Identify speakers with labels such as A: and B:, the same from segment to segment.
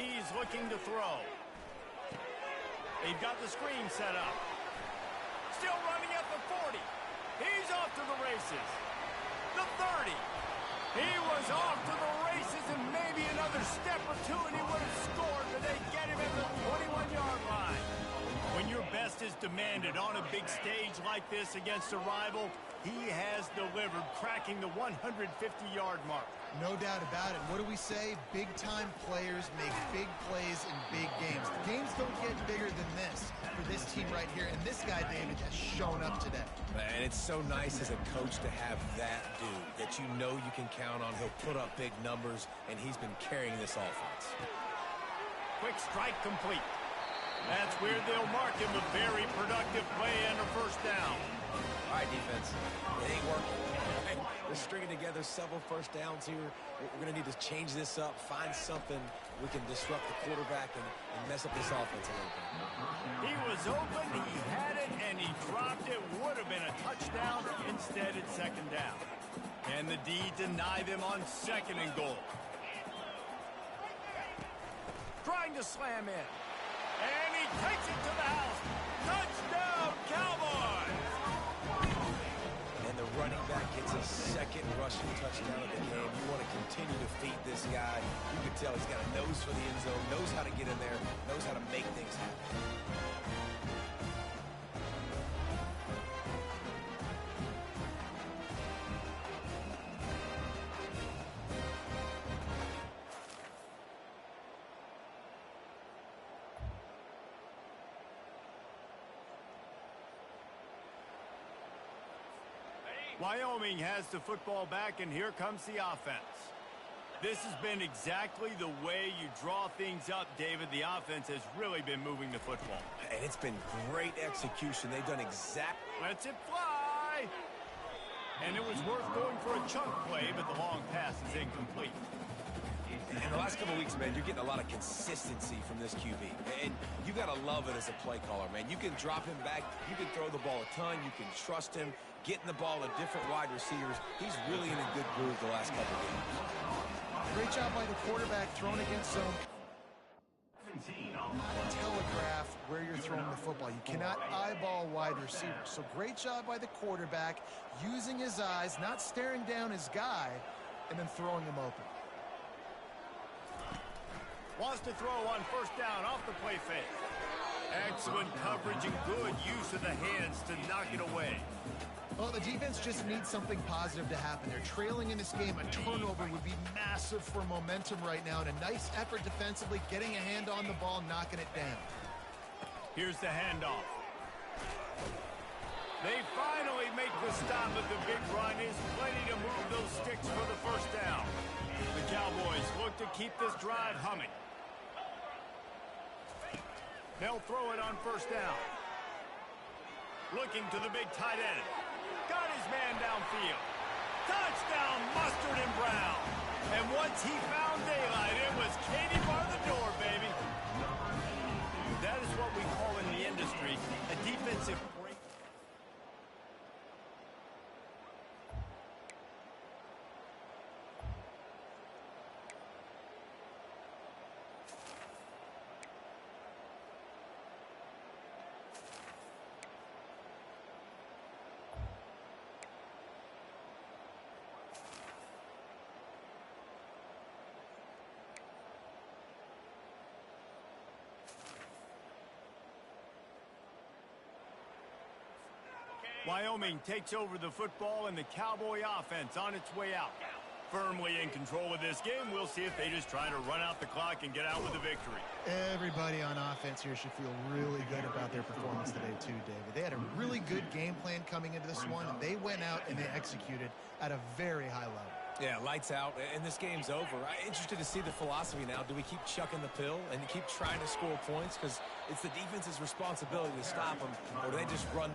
A: He's looking to throw. They've got the screen set up. Still running at the 40. He's off to the races. The 30. He was off to the races and maybe another step or two and he would have scored, but they get him at the 21-yard line. When your best is demanded on a big stage like this against a rival, he has delivered, cracking the 150-yard mark.
B: No doubt about it. What do we say? Big-time players make big plays in big games. The games don't get bigger than this for this team right here, and this guy, David, has shown up today.
C: And it's so nice as a coach to have that dude that you know you can count on. He'll put up big numbers, and he's been carrying this offense.
A: Quick strike complete. That's where they'll mark him. A very productive play and a first down.
C: All right, defense. It ain't working. We're stringing together several first downs here. We're going to need to change this up, find something we can disrupt the quarterback and mess up this offense a little bit.
A: He was open, he had it, and he dropped it. Would have been a touchdown. Instead, it's second down. And the D deny them on second and goal. Trying to slam in. And he takes it to the house. Touchdown, Cowboys!
C: And the running back gets a second rushing touchdown of the game. You want to continue to feed this guy. You can tell he's got a nose for the end zone, knows how to get in there, knows how to make things happen.
A: Wyoming has the football back, and here comes the offense. This has been exactly the way you draw things up, David. The offense has really been moving the football.
C: And it's been great execution. They've done exactly.
A: Lets it fly. And it was worth going for a chunk play, but the long pass is incomplete.
C: In the last couple of weeks, man, you're getting a lot of consistency from this QB. And you got to love it as a play caller, man. You can drop him back. You can throw the ball a ton. You can trust him, getting the ball to different wide receivers. He's really in a good groove the last couple of games.
B: Great job by the quarterback throwing against zone. Telegraph where you're throwing the football. You cannot eyeball wide receivers. So great job by the quarterback using his eyes, not staring down his guy, and then throwing him open.
A: Wants to throw on first down off the play fake. Excellent coverage and good use of the hands to knock it away.
B: Well, the defense just needs something positive to happen. They're trailing in this game. A turnover would be massive for momentum right now, and a nice effort defensively, getting a hand on the ball, knocking it down.
A: Here's the handoff. They finally make the stop, but the big run is plenty to move those sticks for the first down. The Cowboys look to keep this drive humming. They'll throw it on first down. Looking to the big tight end. Got his man downfield. Touchdown, Mustard and Brown. And once he found daylight, it was Katie bar the door, baby. That is what we call in the industry a defensive break. Wyoming takes over the football and the Cowboy offense on its way out. Firmly in control of this game. We'll see if they just try to run out the clock and get out with a victory.
B: Everybody on offense here should feel really good about their performance today too, David. They had a really good game plan coming into this one, and they went out and they executed at a very high level.
C: Yeah, lights out, and this game's over. I'm interested to see the philosophy now. Do we keep chucking the pill and keep trying to score points? Because it's the defense's responsibility to stop them, or do they just run...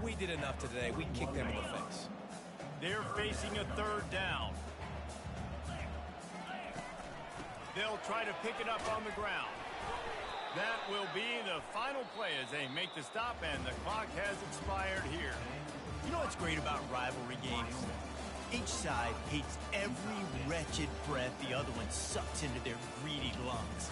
C: we did enough today. We kicked them in the face.
A: They're facing a third down. They'll try to pick it up on the ground. That will be the final play as they make the stop, and the clock has expired here.
D: You know what's great about rivalry games? Each side hates every wretched breath the other one sucks into their greedy lungs.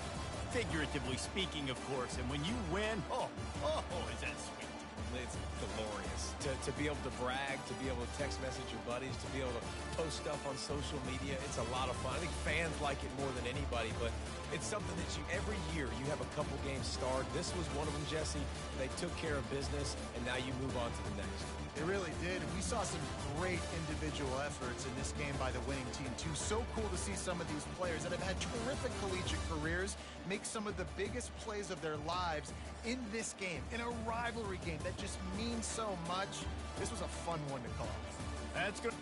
D: Figuratively speaking, of course, and when you win, oh, is that sweet.
C: It's glorious. To be able to brag, to be able to text message your buddies, to be able to post stuff on social media, it's a lot of fun. I think fans like it more than anybody, but it's something that every year you have a couple games starred. This was one of them, Jesse. They took care of business, and now you move on to the next.
B: It really did. We saw some great individual efforts in this game by the winning team, too. So cool to see some of these players that have had terrific collegiate careers make some of the biggest plays of their lives in this game, in a rivalry game that just means so much. This was a fun one to call.
A: That's good.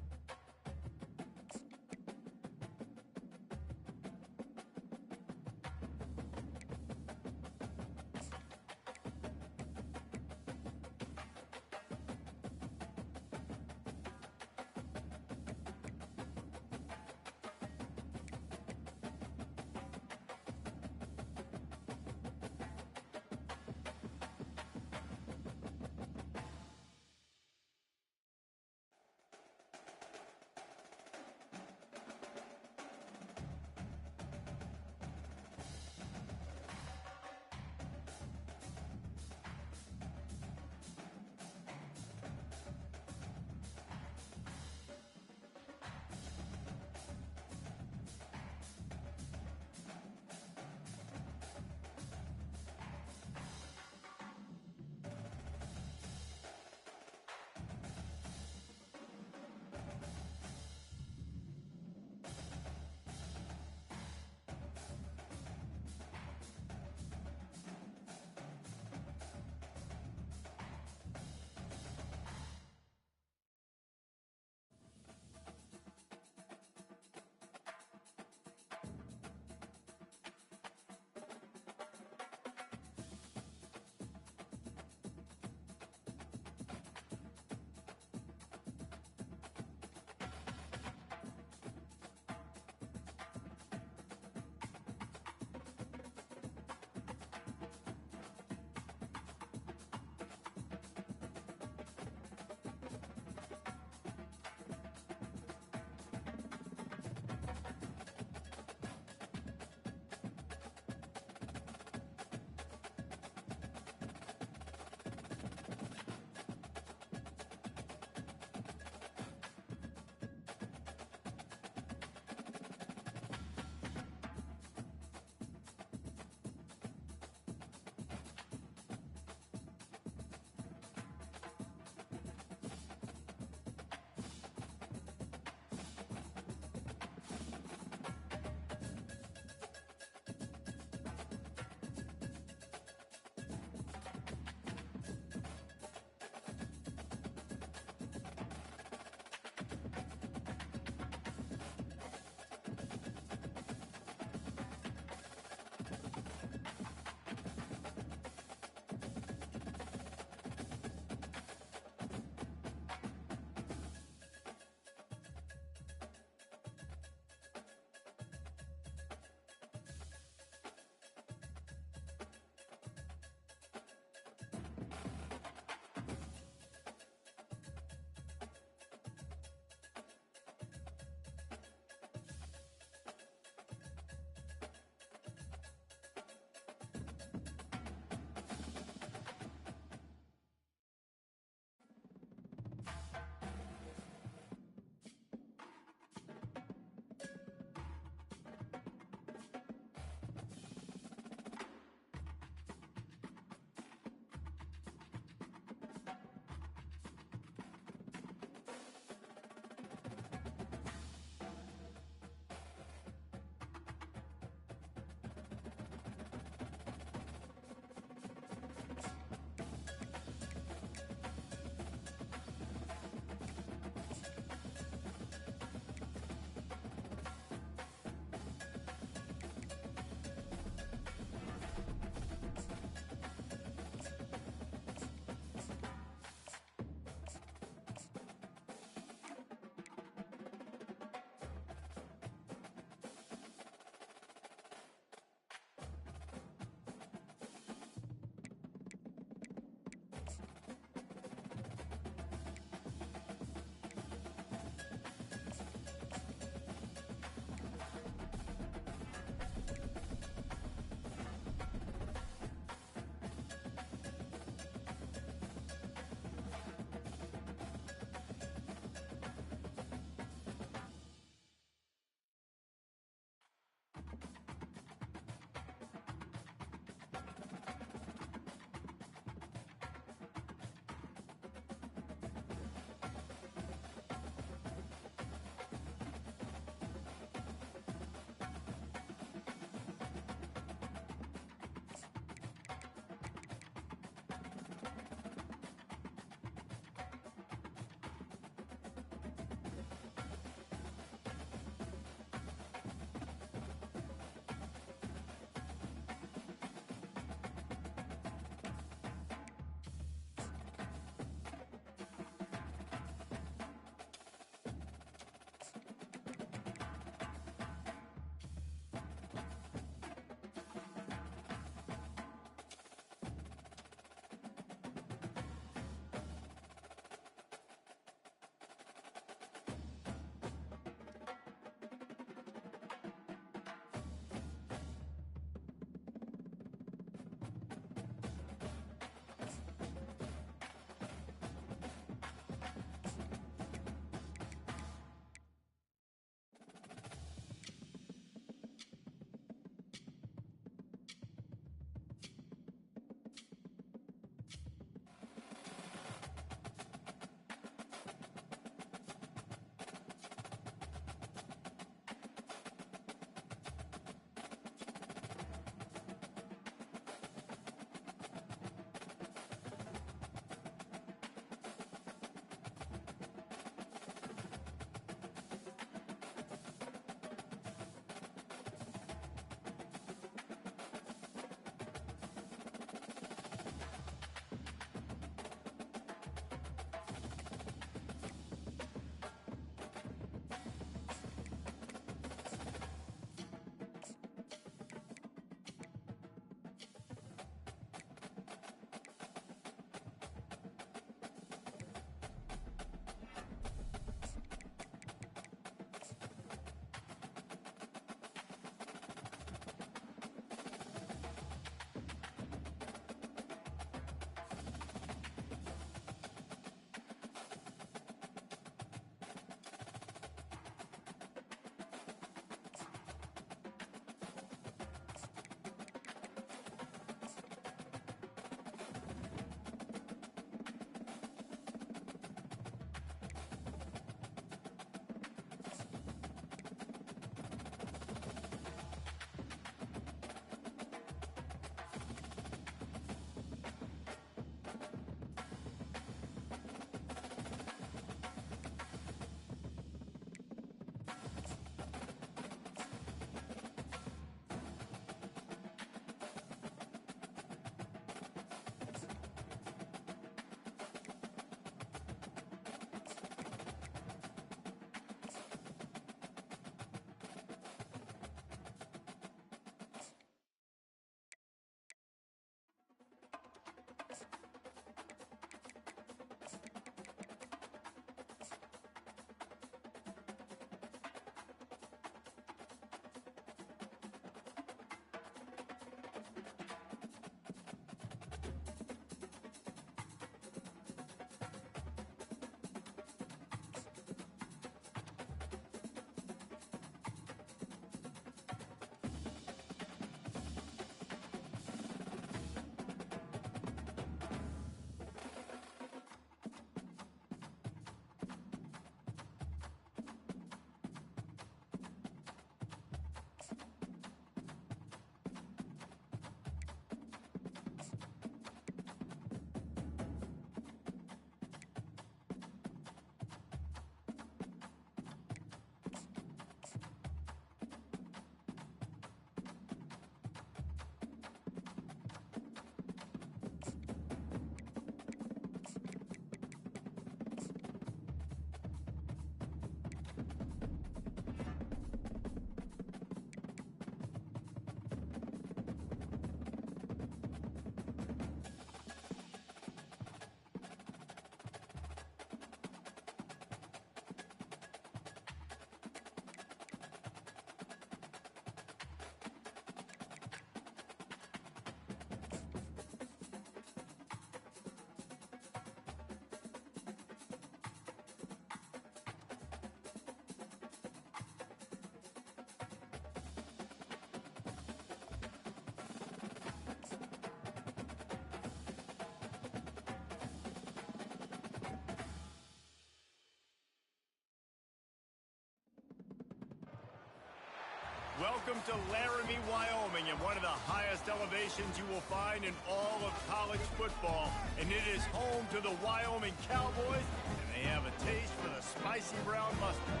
A: Welcome to Laramie, Wyoming, and one of the highest elevations you will find in all of college football. And it is home to the Wyoming Cowboys, and they have a taste for the spicy brown mustard.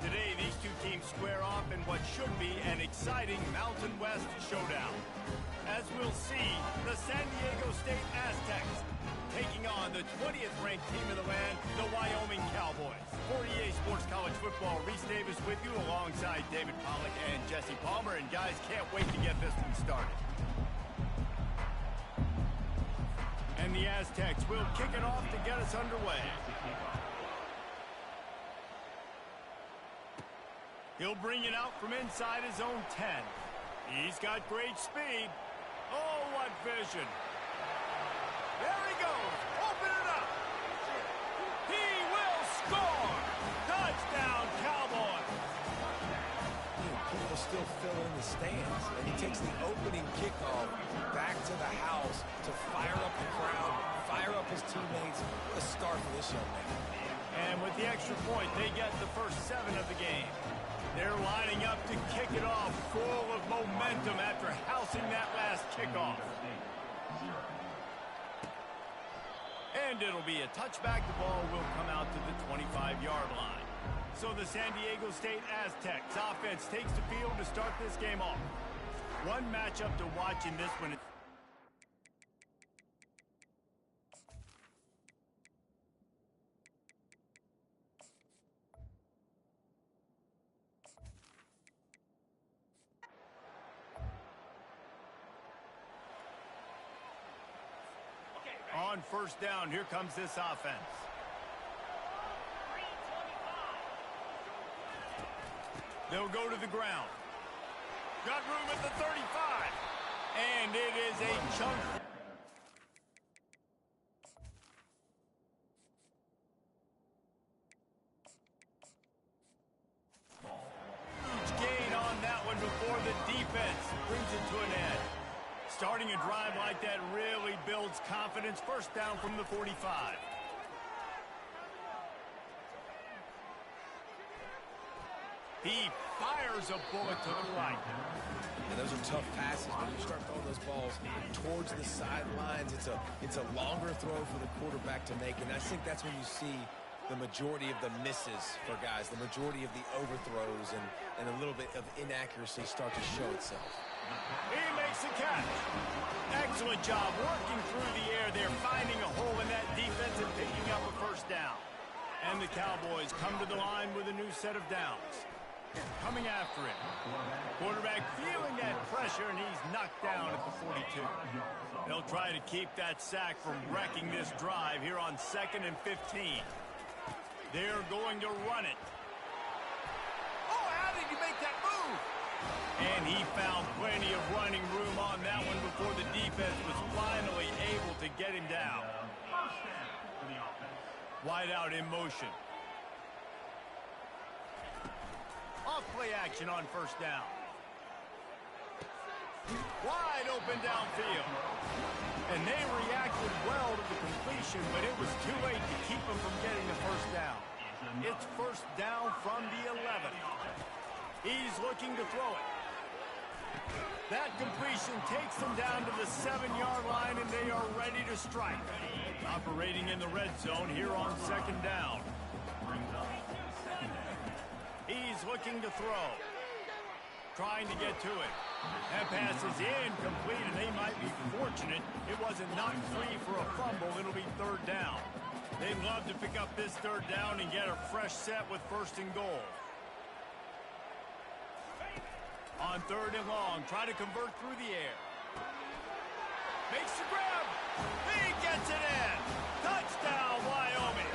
A: Today, these two teams square off in what should be an exciting Mountain West showdown. As we'll see, the San Diego State Aztecs taking on the 20th ranked team in the land, the Wyoming Cowboys. For EA Sports College Football, Reese Davis with you alongside David Pollack and Jesse Palmer. And guys, can't wait to get this one started. And the Aztecs will kick it off to get us underway. He'll bring it out from inside his own 10. He's got great speed. Oh, what vision. There he goes. Open it up. He will score. Touchdown, Cowboys.
C: People still fill in the stands, and he takes the opening kickoff back to the house to fire up the crowd, fire up his teammates. What a start for this young man.
A: And with the extra point, they get the first 7 of the game. They're lining up to kick it off full of momentum after housing that last kickoff. And it'll be a touchback. The ball will come out to the 25-yard line. So the San Diego State Aztecs offense takes the field to start this game off. One matchup to watch in this one. On first down, here comes this offense. They'll go to the ground. Got room at the 35. And it is a chunk. Huge gain on that one before the defense brings it to an end. Starting a drive like that really builds confidence. First down from the 45. He fires a bullet to the right.
C: And those are tough passes. When you start throwing those balls towards the sidelines, it's a longer throw for the quarterback to make. And I think that's when you see the majority of the misses for guys, the majority of the overthrows and a little bit of inaccuracy start to show itself.
A: He makes the catch. Excellent job working through the air there, finding a hole in that defense and picking up a first down. And the Cowboys come to the line with a new set of downs. Coming after it. Quarterback feeling that pressure, and he's knocked down at the 42. They'll try to keep that sack from wrecking this drive here on 2nd and 15. They're going to run it. Oh, how did he make that move? And he found plenty of running room on that one before the defense was finally able to get him down. Wide out in motion. Off-play action on first down. Wide open downfield. And they reacted well to the completion, but it was too late to keep them from getting the first down. It's first down from the 11. He's looking to throw it. That completion takes them down to the 7-yard line, and they are ready to strike. Operating in the red zone here on 2nd down. He's looking to throw. Trying to get to it. That pass is incomplete, and they might be fortunate it wasn't knocked free for a fumble. It'll be 3rd down. They'd love to pick up this 3rd down and get a fresh set with 1st and goal. On 3rd and long, try to convert through the air. Makes the grab. He gets it in. Touchdown, Wyoming.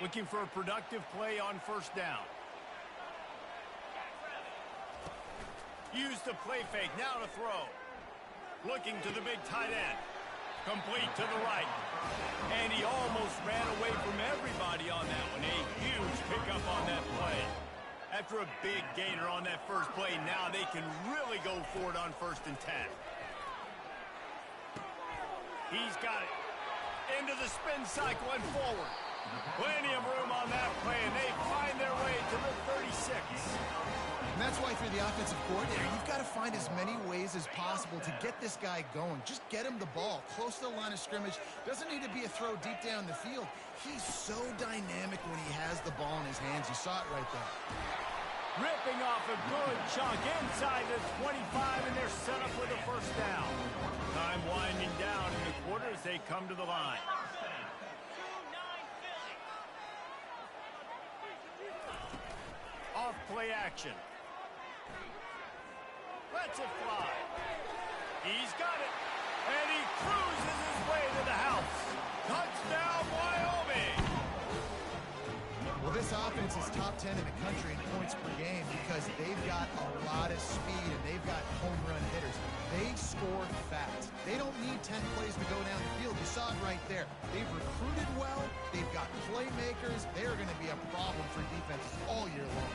A: Looking for a productive play on first down. Use the play fake, now to throw. Looking to the big tight end. Complete to the right. And he almost ran away from everybody on that one. A huge pickup on that play. After a big gainer on that first play, now they can really go for it on 1st and 10. He's got it. Into the spin cycle and forward. Plenty of room on that play, and they find their way to the 36.
B: And that's why if you're the offensive coordinator, you've got to find as many ways as possible to get this guy going. Just get him the ball close to the line of scrimmage. Doesn't need to be a throw deep down the field. He's so dynamic when he has the ball in his hands. You saw it right there.
A: Ripping off a good chunk inside the 25, and they're set up with a first down. Time winding down in the quarter as they come to the line. Off play action. Lets it fly. He's got it. And he cruises his way to the house. Touchdown, Wyoming!
B: Well, this offense is top 10 in the country in points per game because they've got a lot of speed and they've got home run hitters. They score fast. They don't need 10 plays to go down the field. You saw it right there. They've recruited well. They've got playmakers. They are going to be a problem for defenses all year long.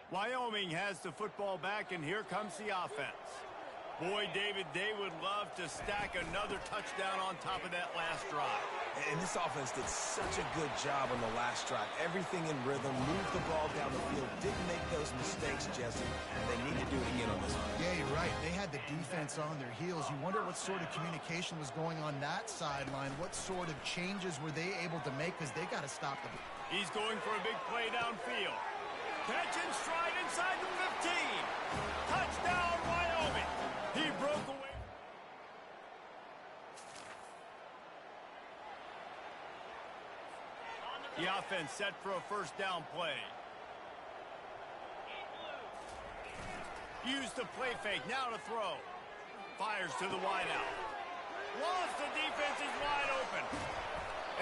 A: Wyoming has the football back, and here comes the offense. Boy, David, they would love to stack another touchdown on top of that last drive.
C: And this offense did such a good job on the last drive. Everything in rhythm, moved the ball down the field, didn't make those mistakes, Jesse. And they need to do it again on this one.
B: Yeah, you're right. They had the defense on their heels. You wonder what sort of communication was going on that sideline. What sort of changes were they able to make because they got to stop them.
A: He's going for a big play downfield. Catch and stride inside the 15. Touchdown, Wyoming. He broke away. The offense set for a first down play. Use the play fake, now to throw. Fires to the wideout. Lost the defense, he's wide open.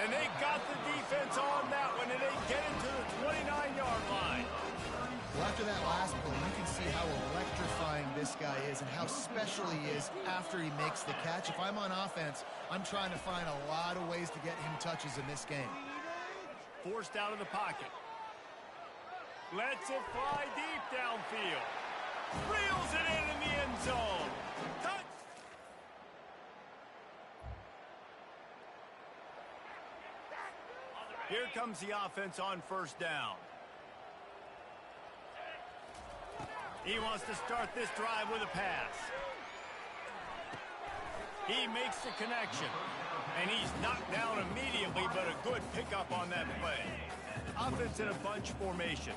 A: And they got the defense on that one, and they get it to the 29-yard line.
B: Well, after that last play, you can see how electrifying this guy is and how special he is after he makes the catch. If I'm on offense, I'm trying to find a lot of ways to get him touches in this game.
A: Forced out of the pocket. Lets it fly deep downfield. Reels it in the end zone. Touch! Here comes the offense on first down. He wants to start this drive with a pass. He makes the connection. And he's knocked down immediately, but a good pickup on that play. Offense in a bunch formation.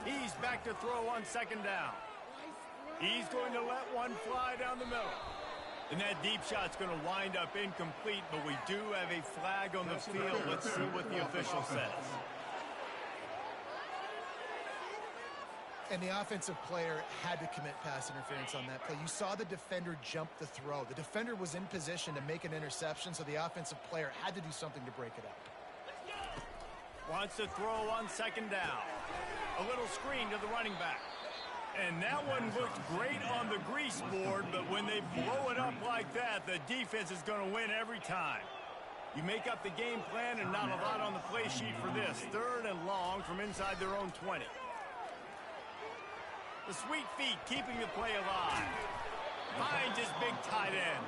A: He's back to throw on second down. He's going to let one fly down the middle. And that deep shot's going to wind up incomplete, but we do have a flag on the field. Let's see what the official says.
B: And the offensive player had to commit pass interference on that play. You saw the defender jump the throw. The defender was in position to make an interception, so the offensive player had to do something to break it up.
A: Wants to throw on second down. A little screen to the running back. And that one looked great on the grease board, but when they blow it up like that, the defense is going to win every time. You make up the game plan and not a lot on the play sheet for this. Third and long from inside their own 20. The sweet feet keeping the play alive. Finds his big tight end.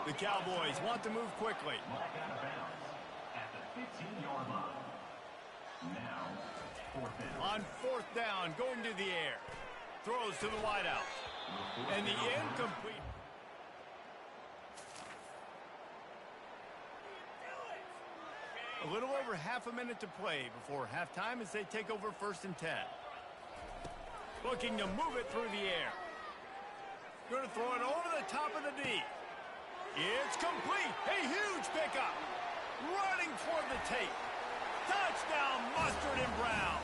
A: The Cowboys want to move quickly. On fourth down, going to the air. Throws to the wideout. And the incomplete. A little over half a minute to play before halftime as they take over 1st and 10. Looking to move it through the air. Going to throw it over the top of the D. It's complete. A huge pickup. Running toward the tape. Touchdown, Mustard and Brown.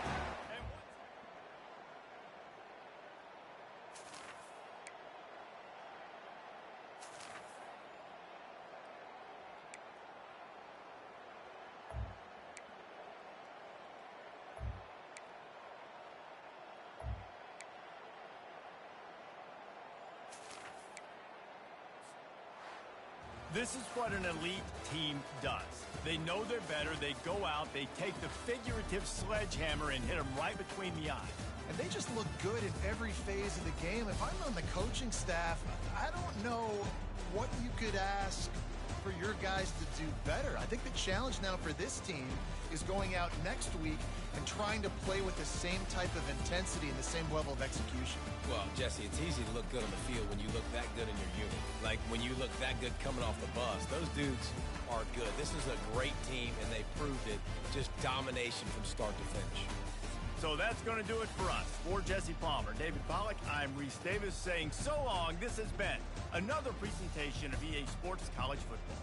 A: This is what an elite team does. They know they're better. They go out, they take the figurative sledgehammer and hit them right between the eyes.
B: And they just look good in every phase of the game. If I'm on the coaching staff, I don't know what you could ask for your guys to do better. I think the challenge now for this team is going out next week and trying to play with the same type of intensity and the same level of execution.
C: Well, Jesse, it's easy to look good on the field when you look that good in your unit. Like when you look that good coming off the bus. Those dudes are good. This is a great team, and they proved it. Just domination from start to finish.
A: So that's going to do it for us. For Jesse Palmer, David Pollack, I'm Reese Davis saying so long. This has been another presentation of EA Sports College Football.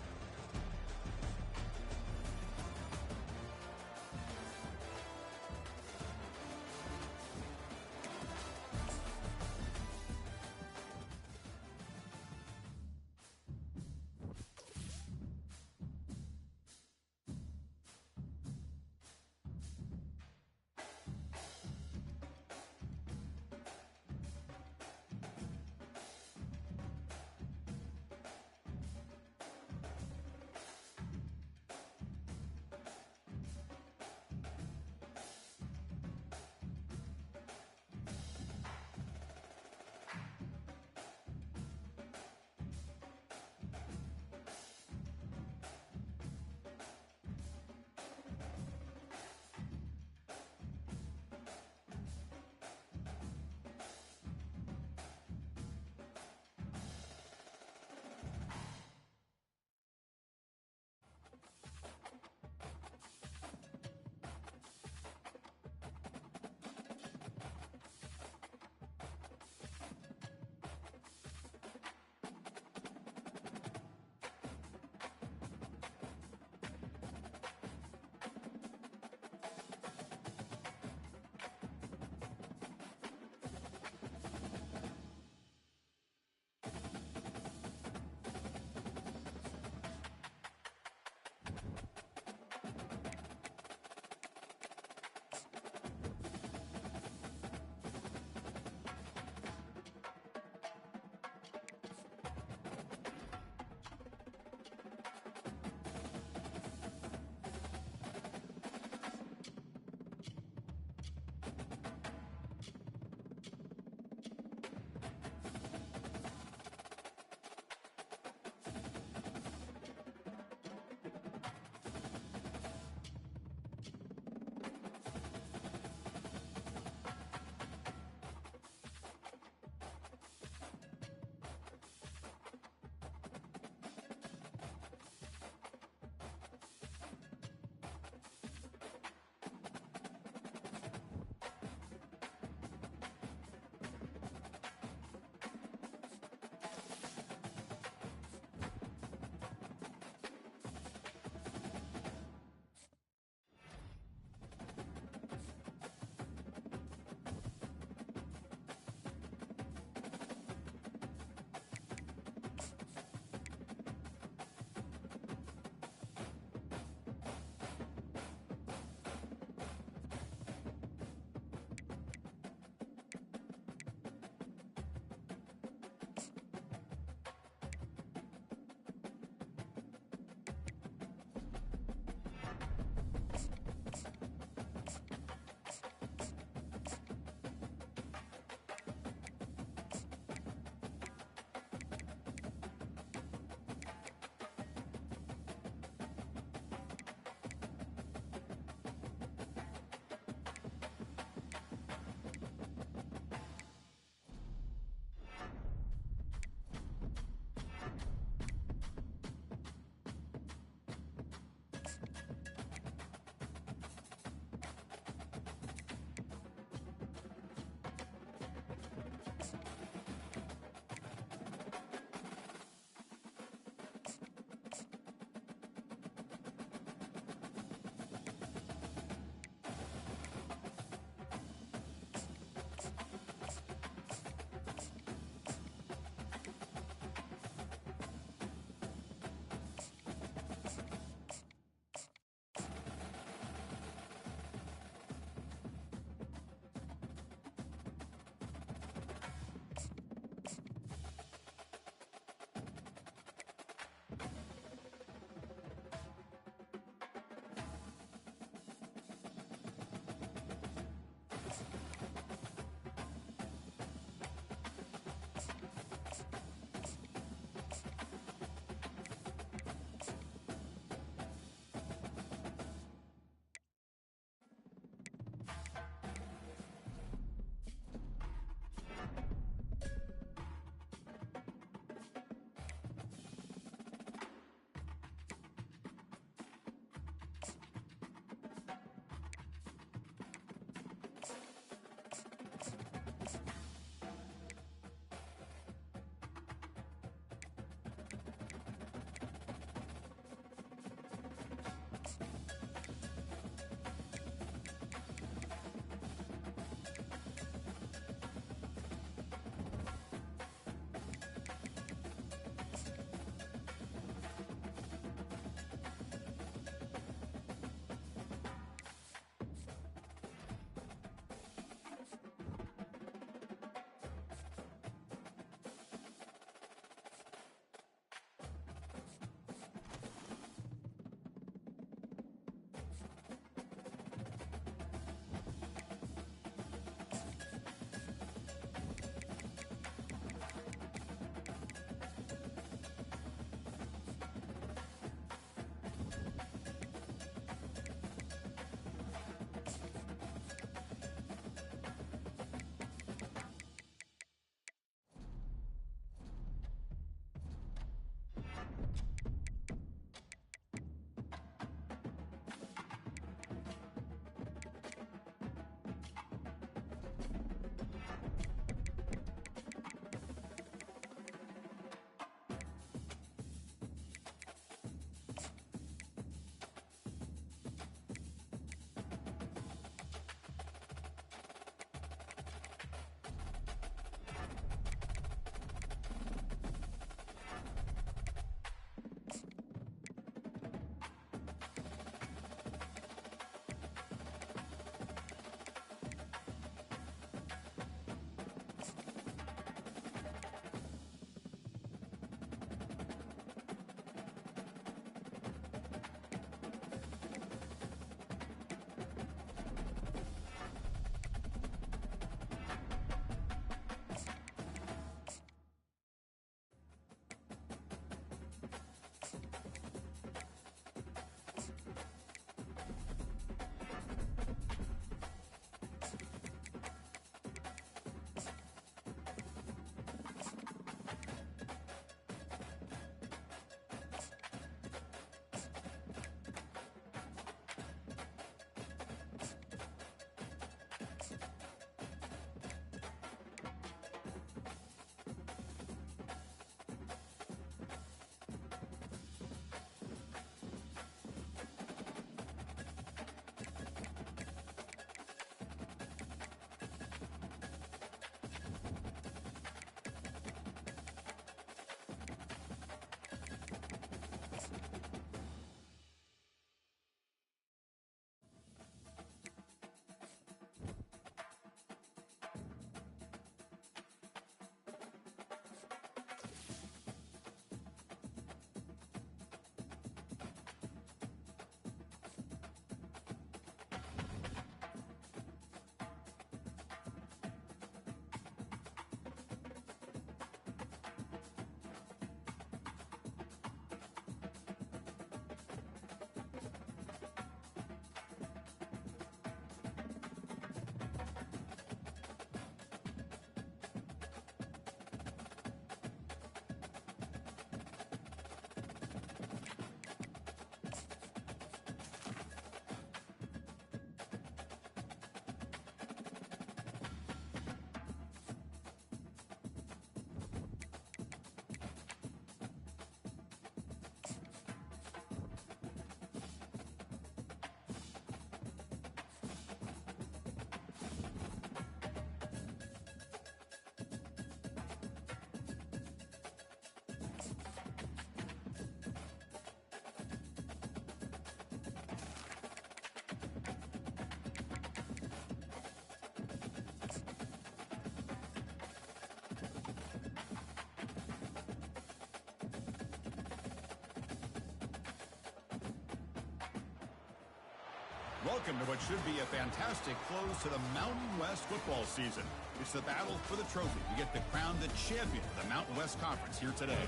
E: Welcome to what should be a fantastic close to the Mountain West football season. It's the battle for the trophy to get the crown the champion of the Mountain West Conference here today.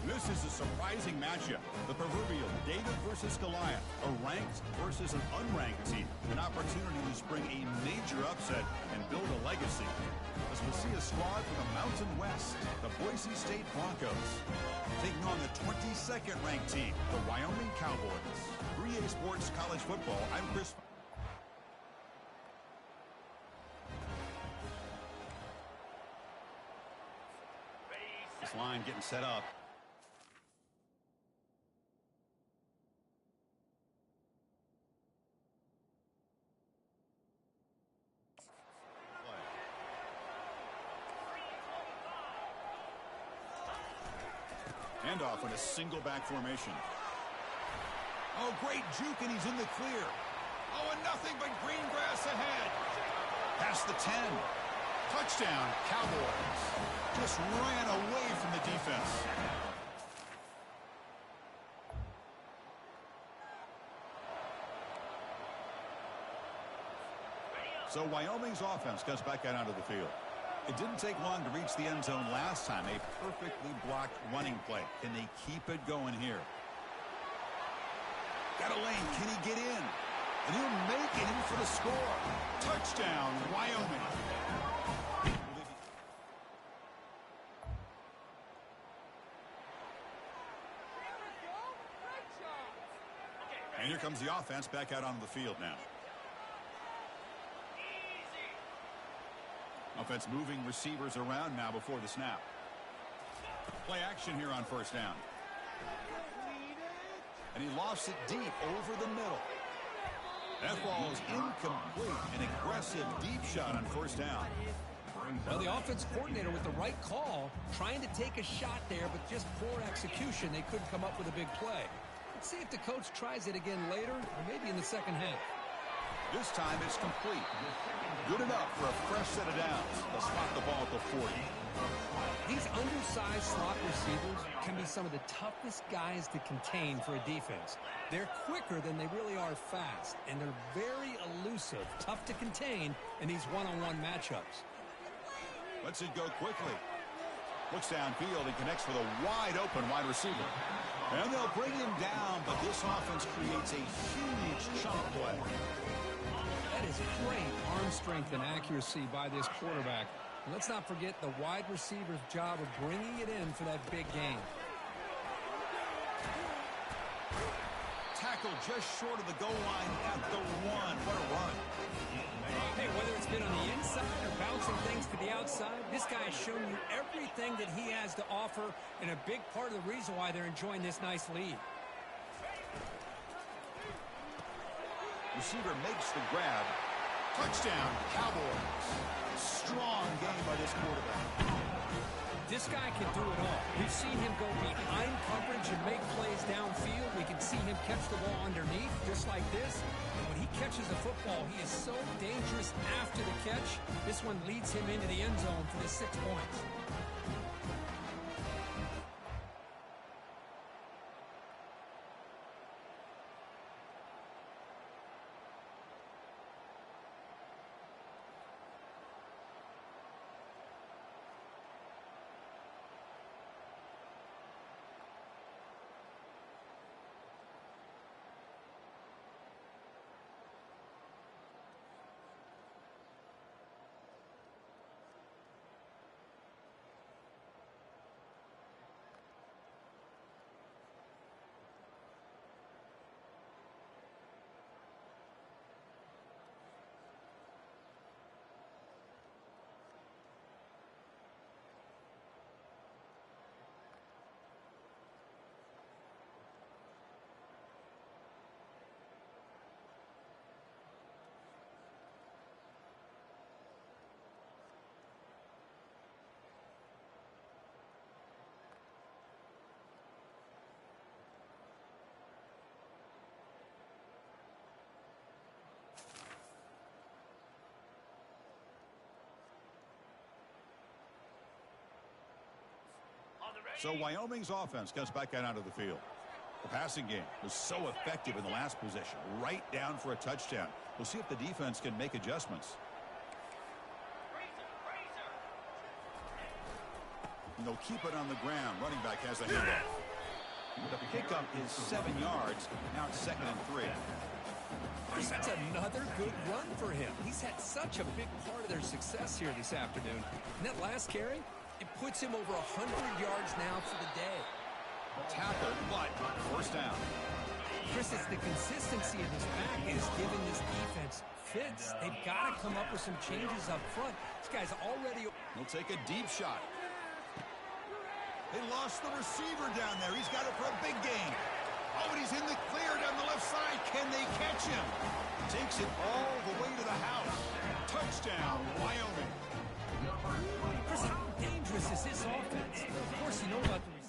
E: This is a surprising matchup. The proverbial David versus Goliath, a ranked versus an unranked team. An opportunity to spring a major upset and build a legacy. As we'll see a squad from the Mountain West, the Boise State Broncos, taking on the 22nd ranked team, the Wyoming Cowboys. 3A Sports College Football, I'm Chris. This line getting set up. Handoff in a single back formation. Oh, great juke, and he's in the clear. Oh, and nothing but green grass ahead. Past the 10. Touchdown, Cowboys. Just ran away from the defense. So Wyoming's offense comes back out onto the field. It didn't take long to reach the end zone last time. A perfectly blocked running play. Can they keep it going here? Got a lane. Can he get in? And he'll make it in for the score. Touchdown, Wyoming. And here comes the offense back out onto the field now. Offense moving receivers around now before the snap. Play action here on first down. And he lofts it deep over the middle. That ball is incomplete. An aggressive deep shot on first down.
F: Well, the offense coordinator with the right call, trying to take a shot there, but just poor execution. They couldn't come up with a big play. Let's see if the coach tries it again later, or maybe in the second half.
E: This time it's complete. Good enough for a fresh set of downs. They'll spot the ball at the 40.
F: These undersized slot receivers can be some of the toughest guys to contain for a defense. They're quicker than they really are fast, and they're very elusive, tough to contain in these one-on-one matchups.
E: Lets it go quickly. Looks downfield and connects with a wide-open wide receiver. And they'll bring him down, but this offense creates a huge chunk play.
F: That is great arm strength and accuracy by this quarterback. And let's not forget the wide receiver's job of bringing it in for that big game.
E: Tackle just short of the goal line at the 1. What a run.
F: Hey, whether it's been on the inside or bouncing things to the outside, this guy has shown you everything that he has to offer, and a big part of the reason why they're enjoying this nice lead.
E: Receiver makes the grab. Touchdown, Cowboys. Strong game by this quarterback.
F: This guy can do it all. We've seen him go behind coverage and make plays downfield. We can see him catch the ball underneath, just like this. When he catches the football, he is so dangerous after the catch. This one leads him into the end zone for the 6 points.
E: So Wyoming's offense comes back out onto the field. The passing game was so effective in the last possession, right down for a touchdown. We'll see if the defense can make adjustments. And they'll keep it on the ground. Running back has the handoff. The pickup is 7 yards. Now it's 2nd and 3.
F: That's another good run for him. He's had such a big part of their success here this afternoon. And that last carry, it puts him over 100 yards now for the day.
E: Tackle, but first down.
F: Chris, it's the consistency of this back is giving this defense fits. They've got to come up with some changes up front. This guy's already...
E: He'll take a deep shot. They lost the receiver down there. He's got it for a big gain. Oh, and he's in the clear down the left side. Can they catch him? Takes it all the way to the house. Touchdown, Wyoming.
F: Chris, how dangerous is this offense? Of course, you know about the receiver.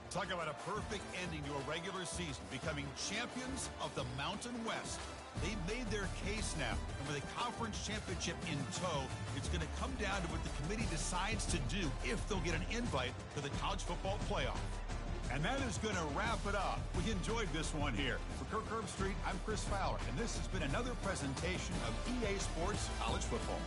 E: Talk about a perfect ending to a regular season, becoming champions of the Mountain West. They've made their case now, and with a conference championship in tow, it's going to come down to what the committee decides to do if they'll get an invite to the college football playoff. And that is going to wrap it up. We enjoyed this one here. For Kirk Herbstreit, I'm Chris Fowler, and this has been another presentation of EA Sports College Football.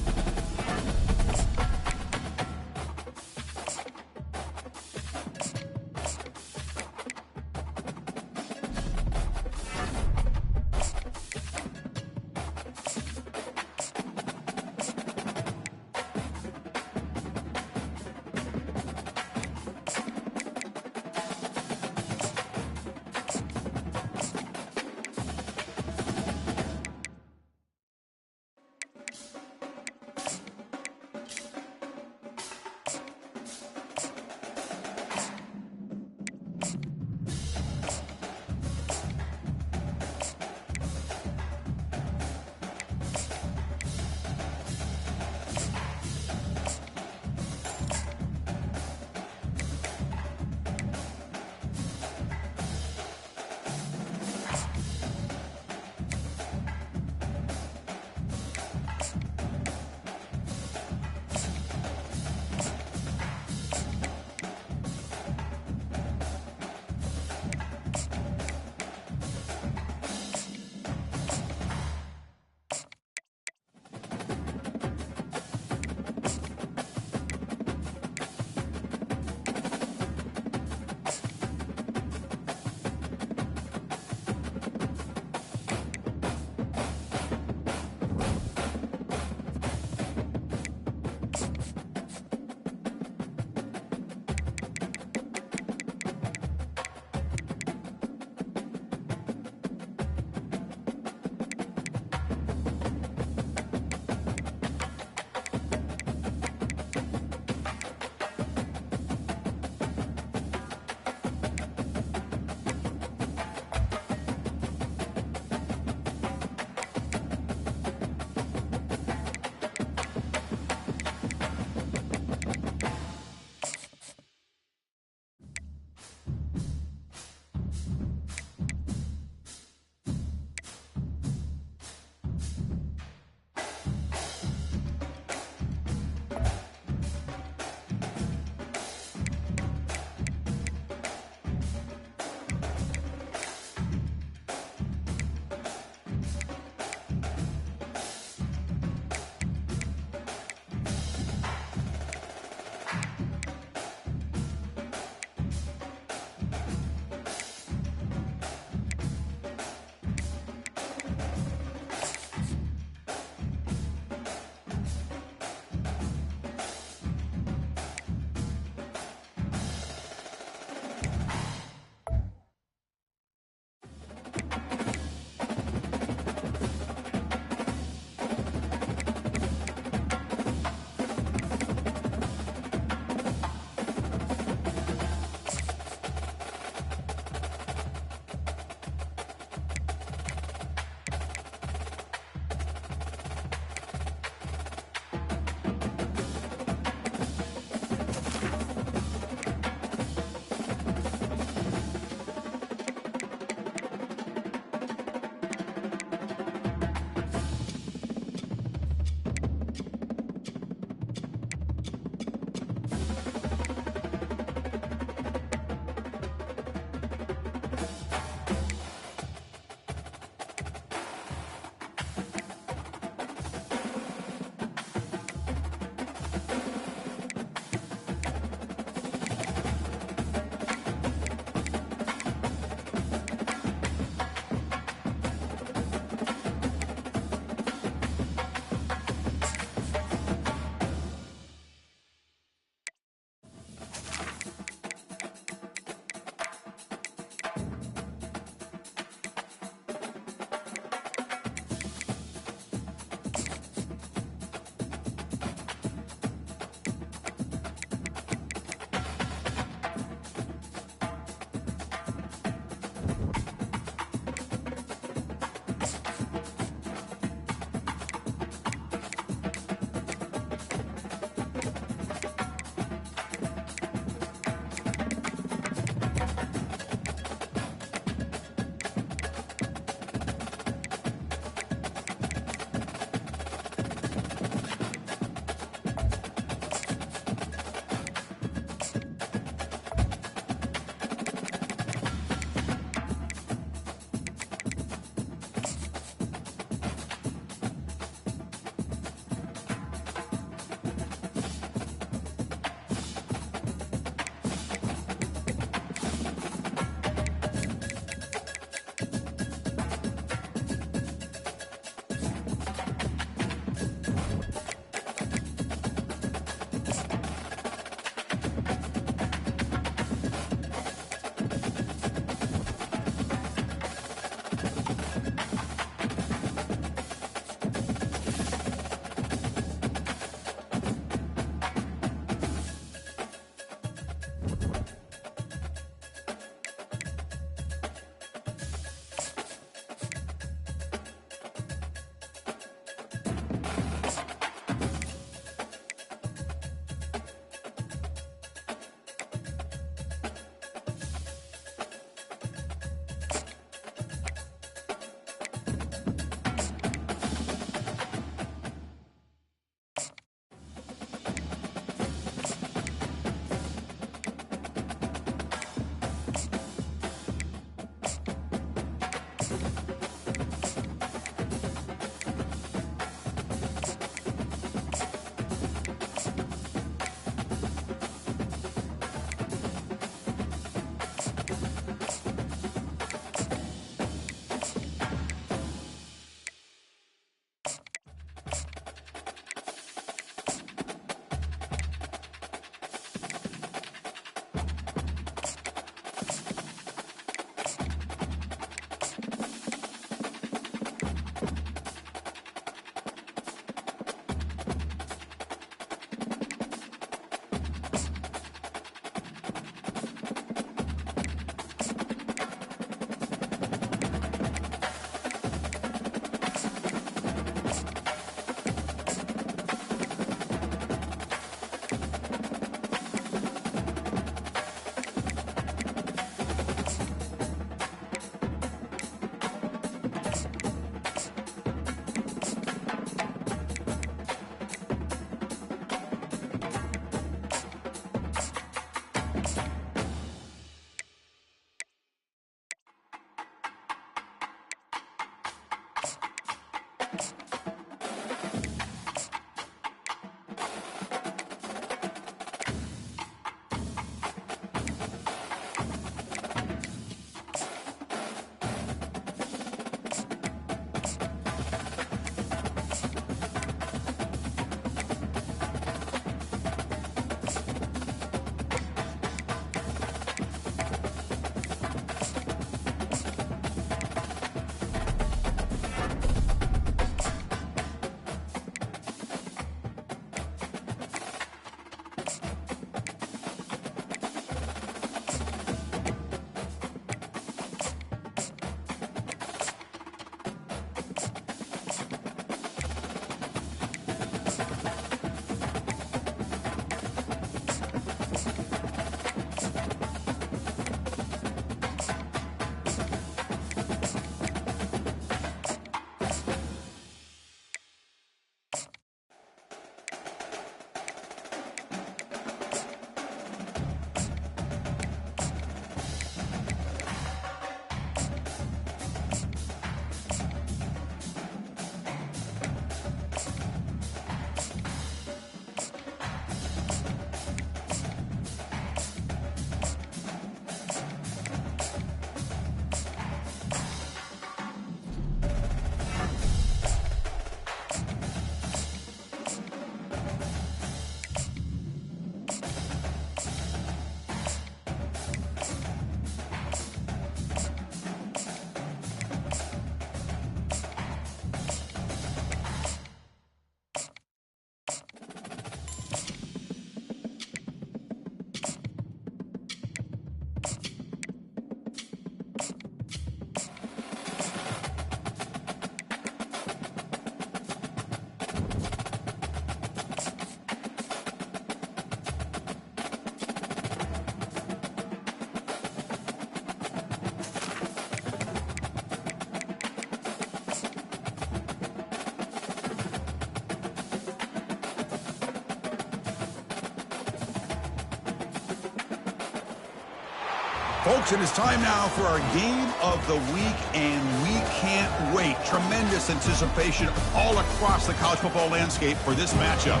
E: Folks, it is time now for our game of the week, and we can't wait. Tremendous anticipation all across the college football landscape for this matchup.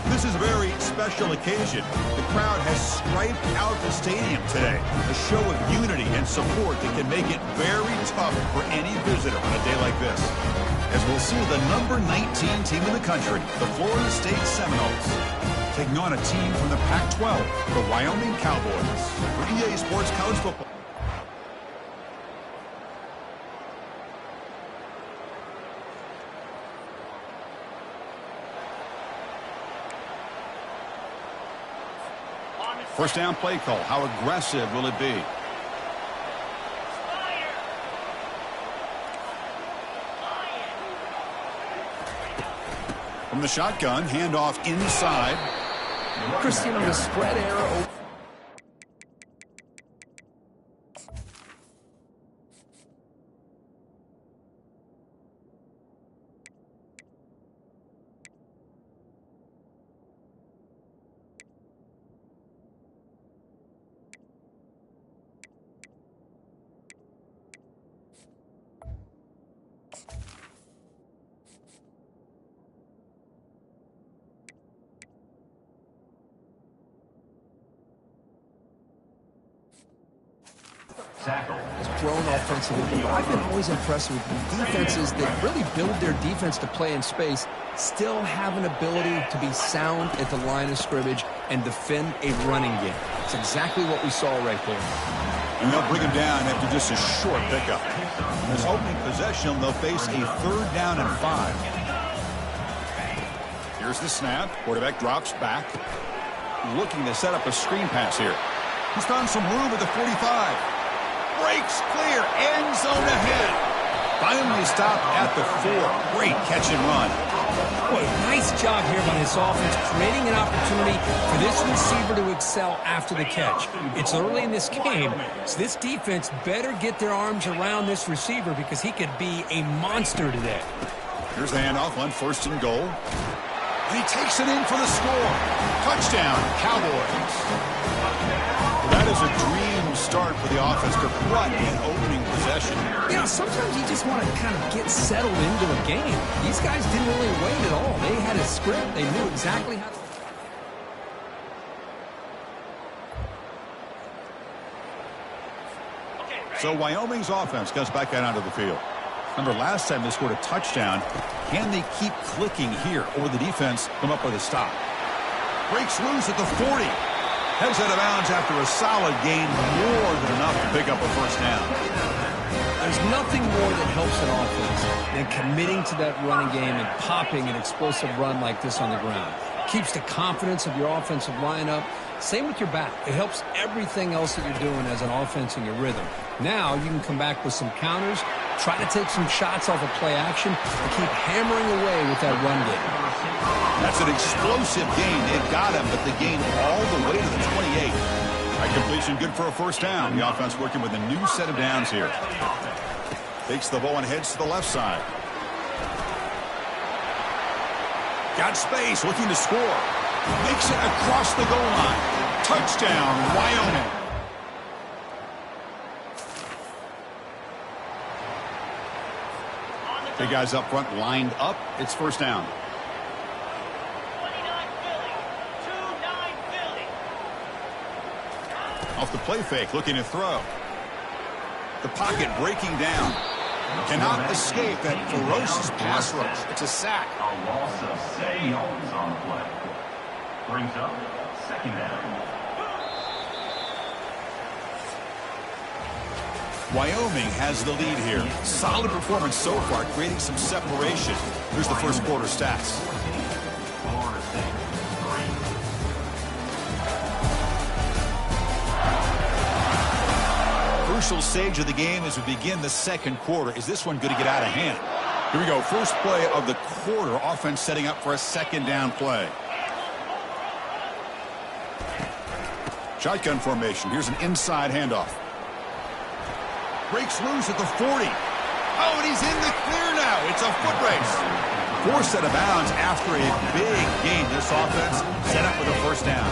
E: This is a very special occasion. The crowd has striped out the stadium today, a show of unity and support that can make it very tough for any visitor on a day like this. As we'll see the number 19 team in the country, the Florida State Seminoles, taking on a team from the Pac-12, the Wyoming Cowboys. For EA Sports College Football. First down play call. How aggressive will it be? From the shotgun, handoff inside.
F: Christian on the spread arrow. Has grown offensively, but I've been always impressed with defenses that really build their defense to play in space, still have an ability to be sound at the line of scrimmage and defend a running game. It's exactly what we saw right there.
E: And they'll bring him down after just a short pickup. In this opening possession, they'll face a 3rd down and 5. Here's the snap. Quarterback drops back. Looking to set up a screen pass here. He's found some room at the 45. Breaks clear. End zone ahead. Finally stopped at the 4. Great catch and run.
F: Boy, nice job here by this offense, creating an opportunity for this receiver to excel after the catch. It's early in this game, so this defense better get their arms around this receiver because he could be a monster today.
E: Here's the handoff on 1st and goal. And he takes it in for the score. Touchdown, Cowboys. That is a dream start for the offense to run an opening possession.
F: Yeah, sometimes you just want to kind of get settled into a game. These guys didn't really wait at all. They had a script. They knew exactly how to...
E: So Wyoming's offense comes back out onto the field. Remember, last time they scored a touchdown. Can they keep clicking here, or the defense come up with a stop? Breaks loose at the 40. Heads out of bounds after a solid gain, more than enough to pick up a 1st down.
F: There's nothing more that helps an offense than committing to that running game and popping an explosive run like this on the ground. Keeps the confidence of your offensive lineup. Same with your back. It helps everything else that you're doing as an offense in your rhythm. Now you can come back with some counters Try to take some shots off of play action and keep hammering away with that run game.
E: That's an explosive gain. They've got him, but the gain all the way to the 28. That completion good for a first down. The offense working with a new set of downs here. Takes the ball and heads to the left side. Got space, looking to score. Makes it across the goal line. Touchdown, Wyoming. The guys up front lined up. It's first down. Off the play fake, looking to throw. The pocket breaking down. Cannot escape that ferocious pass rush. It's a sack.
G: A loss of 7 yards on the play. Brings up second down.
E: Wyoming has the lead here. Solid performance so far, creating some separation. Here's the first quarter stats.
G: Florida State, 3.
E: Crucial stage of the game as we begin the second quarter. Is this one going to get out of hand? Here we go. First play of the quarter. Offense setting up for a second down play. Shotgun formation. Here's an inside handoff. Breaks loose at the 40. Oh, and he's in the clear now. It's a foot race. Forced out of bounds after a big gain. This offense set up with a first down.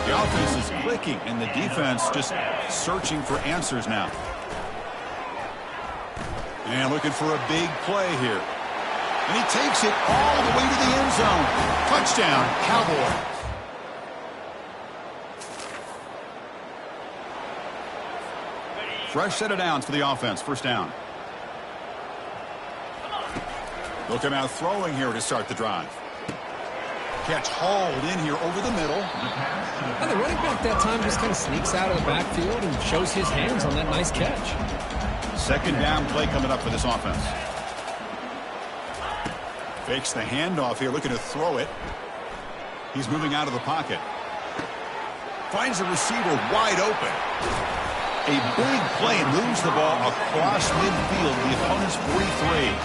E: The offense is clicking, and the defense just searching for answers now. And looking for a big play here. And he takes it all the way to the end zone. Touchdown, Cowboys. Fresh set of downs for the offense. First down. Looking out throwing here to start the drive. Catch hauled in here over the middle.
F: And the running back that time just kind of sneaks out of the backfield and shows his hands on that nice catch.
E: Second down play coming up for this offense. Fakes the handoff here, looking to throw it. He's moving out of the pocket. Finds the receiver wide open. A big play and moves the ball across midfield, the opponent's 43.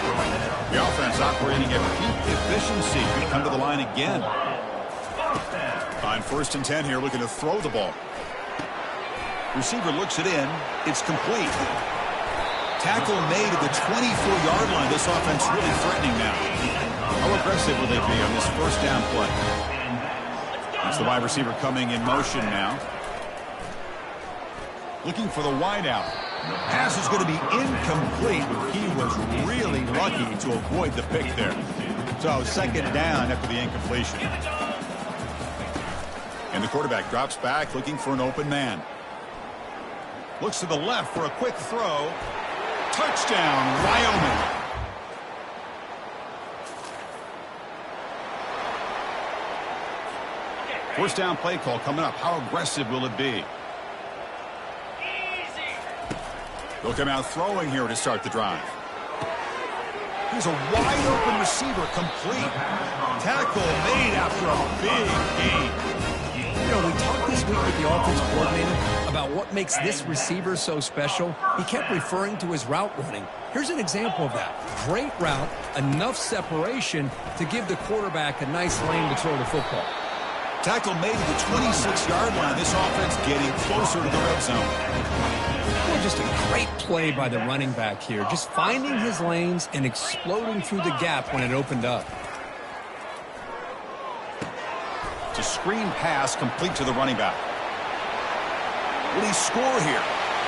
E: The offense operating at peak efficiency. Going to come to the line again. On 1st and 10 here, looking to throw the ball. Receiver looks it in. It's complete. Tackle made at the 24-yard line. This offense really threatening now. How aggressive will they be on this first down play? That's the wide receiver coming in motion now. Looking for the wideout. Pass is going to be incomplete. He was really lucky to avoid the pick there. So second down after the incompletion. And the quarterback drops back looking for an open man. Looks to the left for a quick throw. Touchdown, Wyoming. First down play call coming up. How aggressive will it be? They'll come out throwing here to start the drive. Here's a wide open receiver, complete. Tackle made after a big gain.
F: You know, we talked this week with the offensive coordinator about what makes this receiver so special. He kept referring to his route running. Here's an example of that. Great route, enough separation to give the quarterback a nice lane to throw the football.
E: Tackle made at the 26-yard line. This offense getting closer to the red zone.
F: Well, just a great play by the running back here. Just finding his lanes and exploding through the gap when it opened up.
E: It's a screen pass complete to the running back. Will he score here?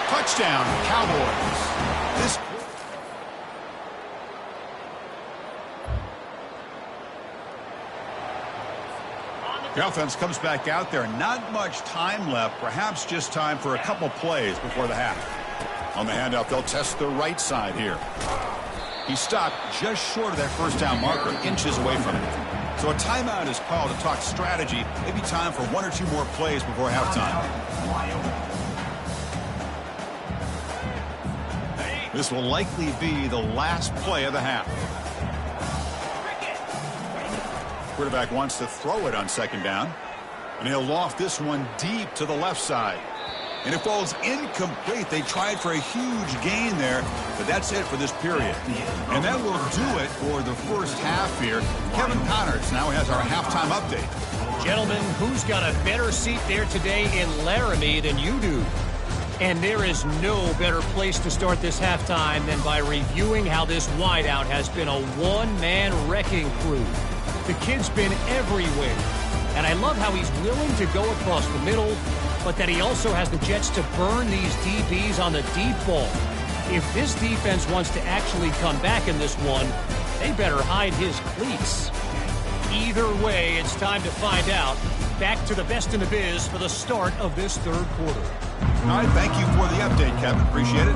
E: Touchdown, Cowboys. The offense comes back out there. Not much time left. Perhaps just time for a couple plays before the half. On the handoff, they'll test the right side here. He stopped just short of that first down marker, inches away from it. So a timeout is called to talk strategy. Maybe time for 1 or 2 more plays before halftime. This will likely be the last play of the half. Quarterback wants to throw it on second down. And he'll loft this one deep to the left side. and it falls incomplete. They tried for a huge gain there, but that's it for this period. And that will do it for the first half here. Kevin Connors now has our halftime update.
H: Gentlemen, who's got a better seat there today in Laramie than you do? And there is no better place to start this halftime than by reviewing how this wideout has been a one-man wrecking crew. The kid's been everywhere, and I love how he's willing to go across the middle, but that he also has the jets to burn these DBs on the deep ball. If this defense wants to actually come back in this one, they better hide his cleats. Either way, it's time to find out. Back to the best in the biz for the start of this third quarter.
E: All right, thank you for the update, Kevin. Appreciate it.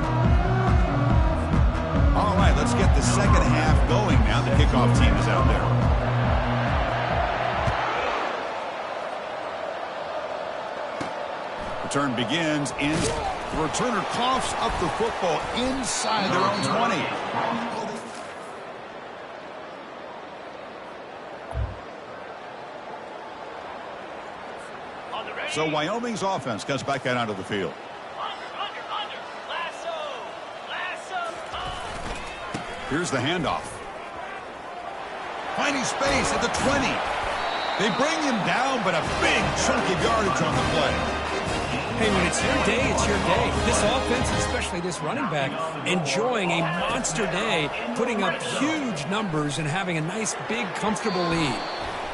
E: All right, let's get the second half going now. The kickoff team is out there. Return begins in. The returner coughs up the football inside their own 20. So Wyoming's offense comes back out onto the field. Here's the handoff. Finding space at the 20. They bring him down, but a big chunk of yardage on the play.
F: Hey, when it's your day, it's your day. This offense, especially this running back, enjoying a monster day, putting up huge numbers and having a nice, big, comfortable lead.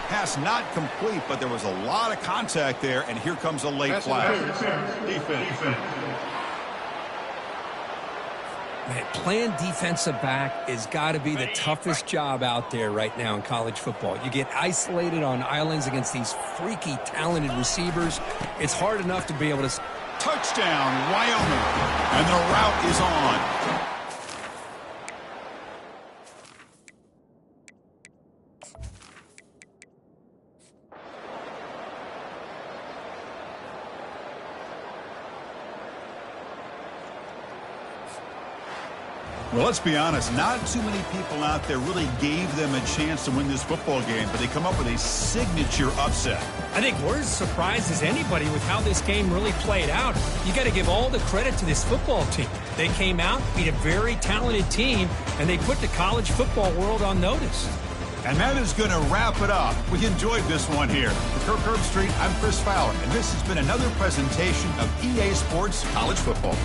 E: Pass not complete, but there was a lot of contact there, and here comes a late flag.
G: Defense.
F: Man, playing defensive back has got to be the toughest job out there right now in college football. You get isolated on islands against these freaky, talented receivers. It's hard enough to be able to...
E: Touchdown, Wyoming, and the route is on. Well, let's be honest, not too many people out there really gave them a chance to win this football game, but they come up with a signature upset.
F: I think we're as surprised as anybody with how this game really played out. You got to give all the credit to this football team. They came out, beat a very talented team, and they put the college football world on notice.
E: And that is going to wrap it up. We enjoyed this one here. For Kirk Herbstreit, I'm Chris Fowler, and this has been another presentation of EA Sports College Football.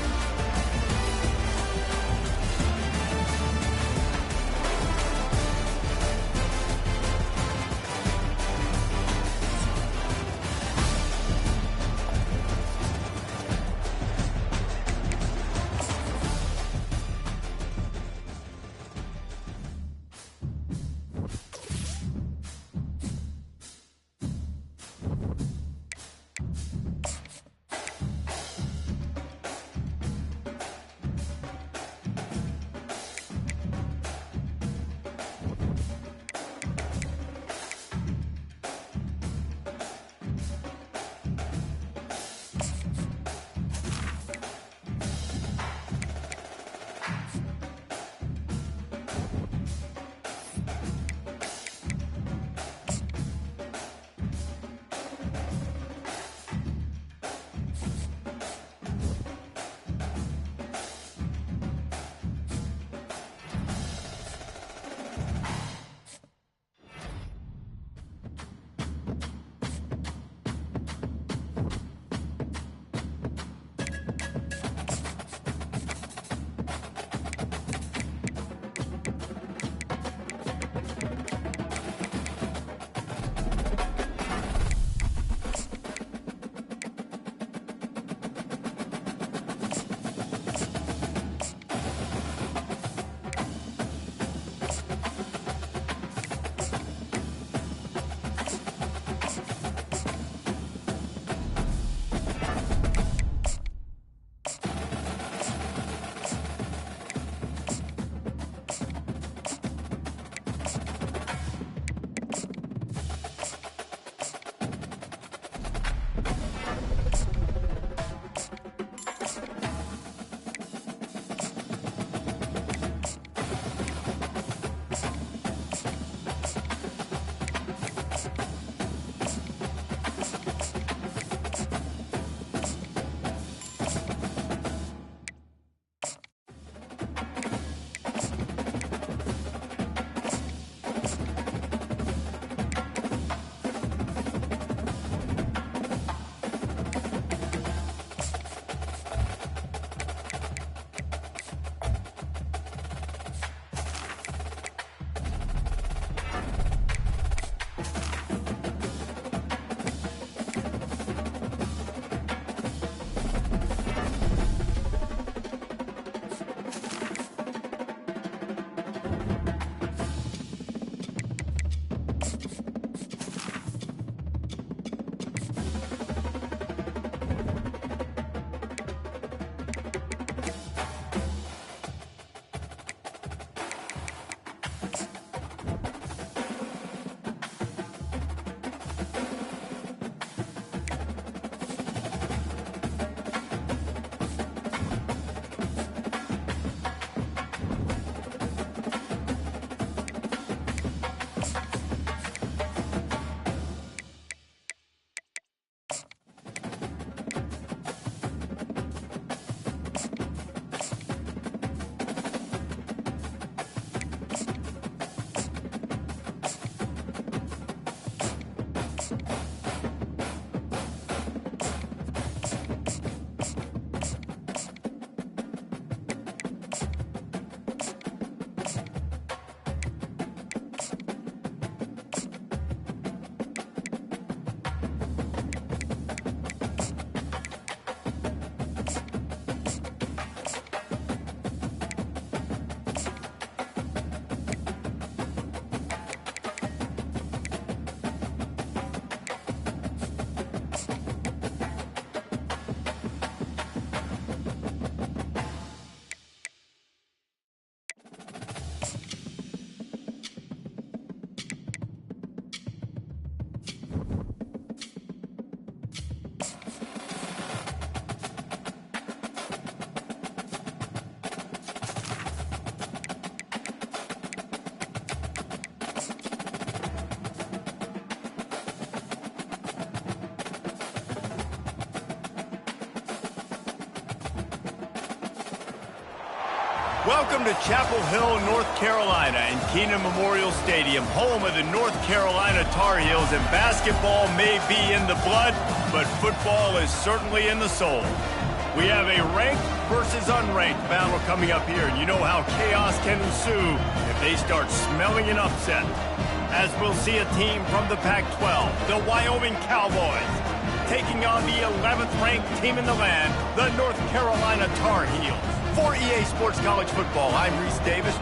A: Welcome to Chapel Hill, North Carolina, and Kenan Memorial Stadium, home of the North Carolina Tar Heels. And basketball may be in the blood, but football is certainly in the soul. We have a ranked versus unranked battle coming up here, and you know how chaos can ensue if they start smelling an upset. As we'll see a team from the Pac-12, the Wyoming Cowboys, taking on the 11th ranked team in the land, the North Carolina Tar Heels. For EA Sports College Football, I'm Reese Davis.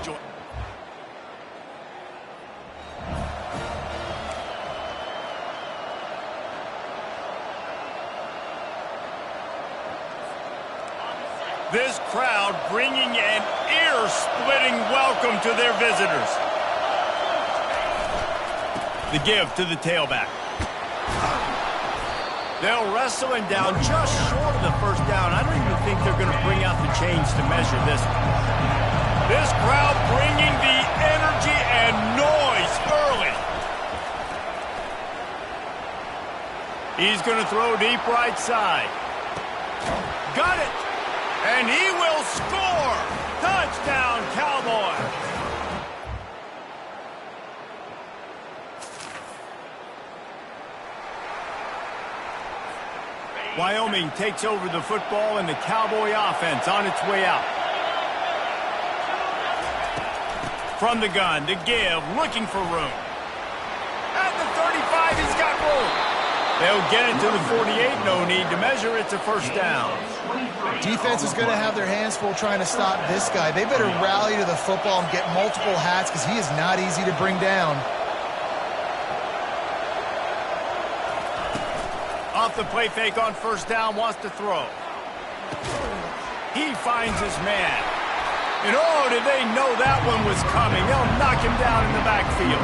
A: This crowd bringing an ear-splitting welcome to their visitors. The give to the tailback. They'll wrestle him down just short of the first down. I don't even think they're going to bring out the chains to measure this. This crowd bringing the energy and noise early. He's going to throw deep right side. Got it. And he will score. Touchdown, Cowboys. Wyoming takes over the football and the Cowboy offense on its way out. From the gun, the give, looking for room. At the 35, he's got room. They'll get it to the 48, no need to measure, it's a first down.
B: Defense is going to have their hands full trying to stop this guy. They better rally to the football and get multiple hats because he is not easy to bring down.
A: Off the play fake on first down, wants to throw. He finds his man. And oh, did they know that one was coming. They'll knock him down in the backfield.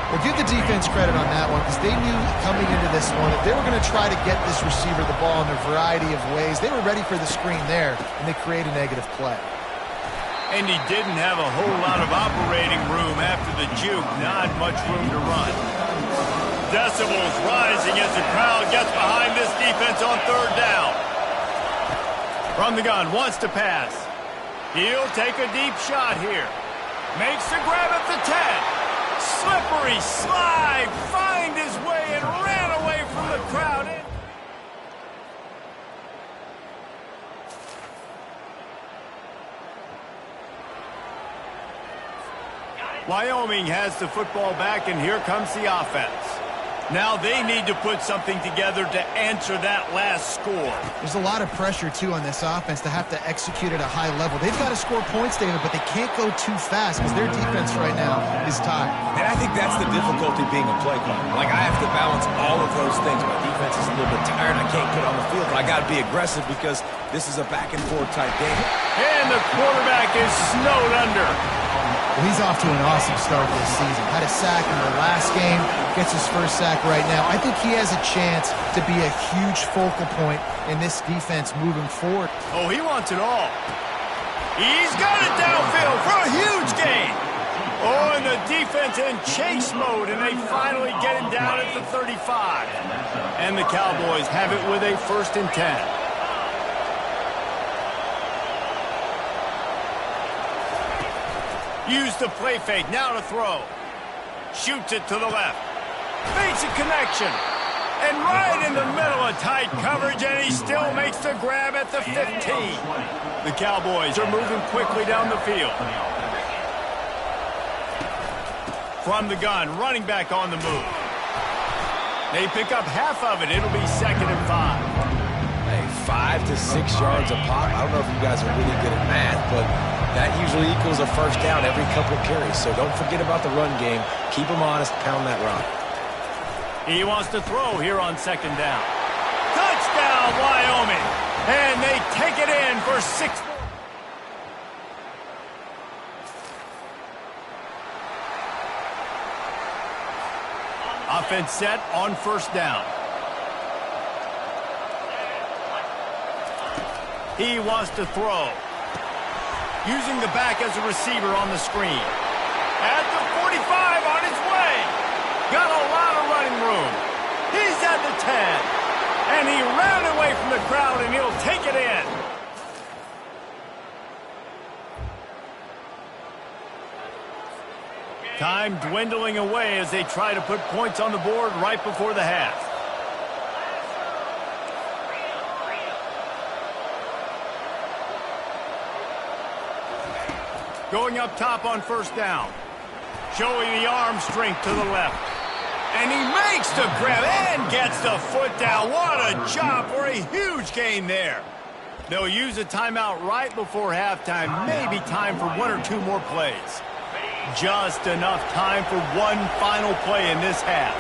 B: Well, give the defense credit on that one because they knew coming into this one that they were going to try to get this receiver the ball in a variety of ways. They were ready for the screen there, and they create a negative play.
A: And he didn't have a whole lot of operating room after the juke. Not much room to run. Decibels rising as the crowd gets behind this defense on third down. From the gun, wants to pass. He'll take a deep shot here. Makes the grab at the 10. Slippery slide, find his way and ran away from the crowd. Wyoming has the football back, and here comes the offense. Now they need to put something together to answer that last score.
B: There's a lot of pressure, too, on this offense to have to execute at a high level. They've got to score points, David, but they can't go too fast because their defense right now is tired.
C: And I think that's the difficulty being a play caller. Like, I have to balance all of those things. My defense is a little bit tired. I can't get on the field, but I got to be aggressive because this is a back-and-forth type game.
A: And the quarterback is snowed under.
B: Well, he's off to an awesome start this season. Had a sack in the last game, gets his first sack right now. I think he has a chance to be a huge focal point in this defense moving forward.
A: Oh, he wants it all. He's got it downfield for a huge gain. Oh, and the defense in chase mode, and they finally get him down at the 35. And the Cowboys have it with a 1st and 10. Use the play fake, now to throw. Shoots it to the left. Makes a connection. And right in the middle of tight coverage, and he still makes the grab at the 15. The Cowboys are moving quickly down the field. From the gun, running back on the move. They pick up half of it. It'll be 2nd and 5.
C: Hey, 5 to 6 yards a pop. I don't know if you guys are really good at math, but that usually equals a first down every couple of carries. So don't forget about the run game. Keep them honest, pound that rock.
A: He wants to throw here on 2nd down. Touchdown, Wyoming! And they take it in for 6. Offense set on 1st down. He wants to throw. Using the back as a receiver on the screen. At the 45 on his way. Got a lot of running room. He's at the 10. And he ran away from the crowd, and he'll take it in. Time dwindling away as they try to put points on the board right before the half. Going up top on first down. Showing the arm strength to the left. And he makes the grab and gets the foot down. What a job for a huge gain there. They'll use a timeout right before halftime. Maybe time for one or two more plays. Just enough time for one final play in this half.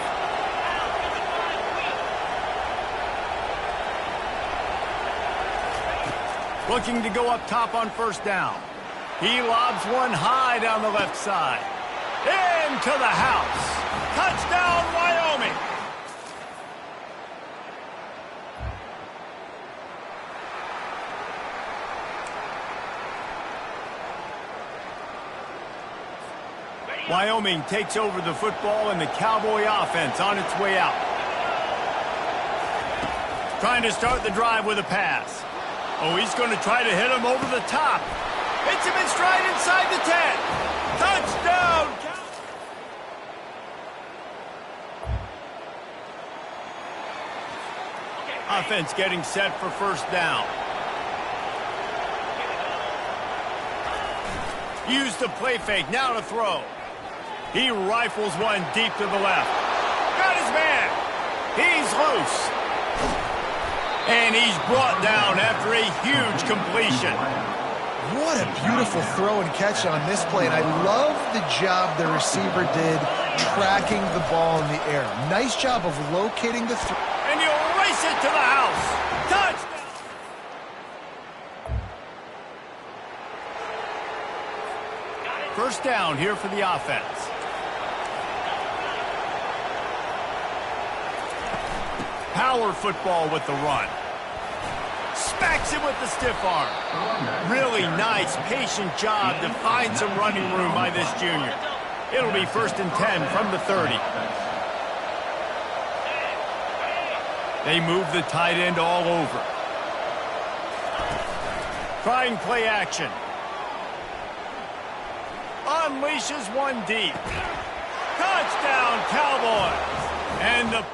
A: Looking to go up top on first down. He lobs one high down the left side. Into the house. Touchdown, Wyoming. Wyoming takes over the football and the Cowboy offense on its way out. Trying to start the drive with a pass. Oh, he's going to try to hit him over the top. Hits him in stride inside the 10. Touchdown! Offense getting set for first down. Use the play fake, now to throw. He rifles one deep to the left. Got his man. He's loose. And he's brought down after a huge completion.
B: What a beautiful throw and catch on this play. And I love the job the receiver did tracking the ball in the air. Nice job of locating the throw.
A: And he'll race it to the house. Touchdown! First down here for the offense. Power football with the run. Smacks it with the stiff arm. Really nice, patient job to find some running room by this junior. It'll be 1st and 10 from the 30. They move the tight end all over. Trying play action. Unleashes one deep. Touchdown, Cowboys! And the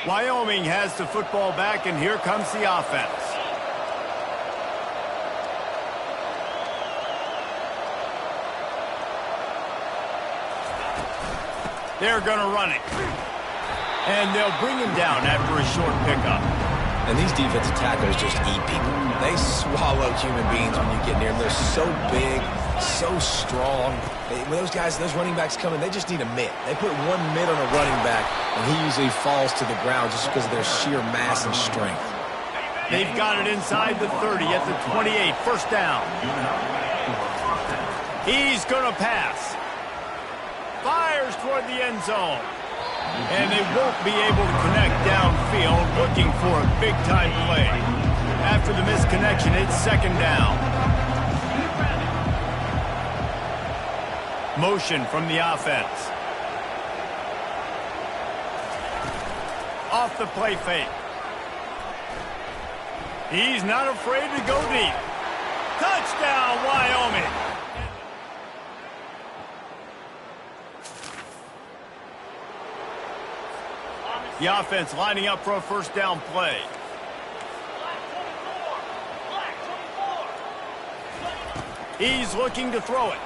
A: Wyoming has the football back, and here comes the offense. They're going to run it. And they'll bring him down after a short pickup.
C: And these defensive tackles just eat people. They swallow human beings when you get near them. They're so big, so strong. When those guys, those running backs come in, they just need a mitt. They put one mitt on a running back, and he usually falls to the ground just because of their sheer mass and strength.
A: They've got it inside the 30 at the 28. First down. He's going to pass. Fires toward the end zone. And they won't be able to connect downfield, looking for a big-time play. After the misconnection, it's second down. Motion from the offense. Off the play fake. He's not afraid to go deep. Touchdown, Wyoming! The offense lining up for a first down play. He's looking to throw it.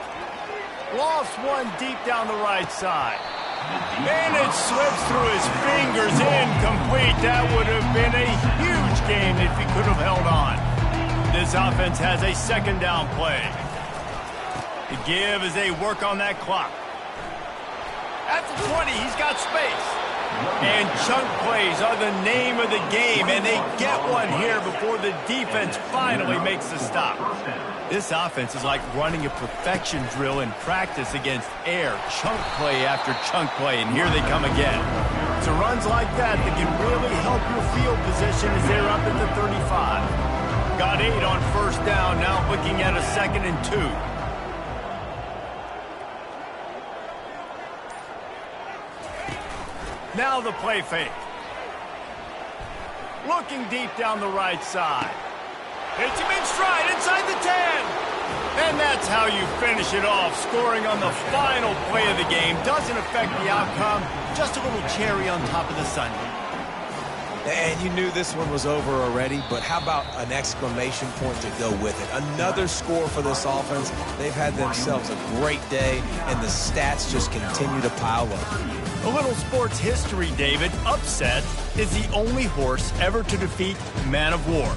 A: Lofts one deep down the right side. And it slips through his fingers, incomplete. That would have been a huge gain if he could have held on. This offense has a second down play. The give as they work on that clock. At the 20, he's got space. And chunk plays are the name of the game, and they get one here before the defense finally makes the stop. This offense is like running a perfection drill in practice against air, chunk play after chunk play, and here they come again. So runs like that can really help your field position as they're up at the 35. Got 8 on first down, now looking at a 2nd and 2. Now the play fake. Looking deep down the right side. Hits him in stride inside the 10. And that's how you finish it off. Scoring on the final play of the game doesn't affect the outcome.
D: Just a little cherry on top of the sundae.
C: And you knew this one was over already, but how about an exclamation point to go with it? Another score for this offense. They've had themselves a great day, and the stats just continue to pile up.
A: A little sports history, David. Upset is the only horse ever to defeat Man of War.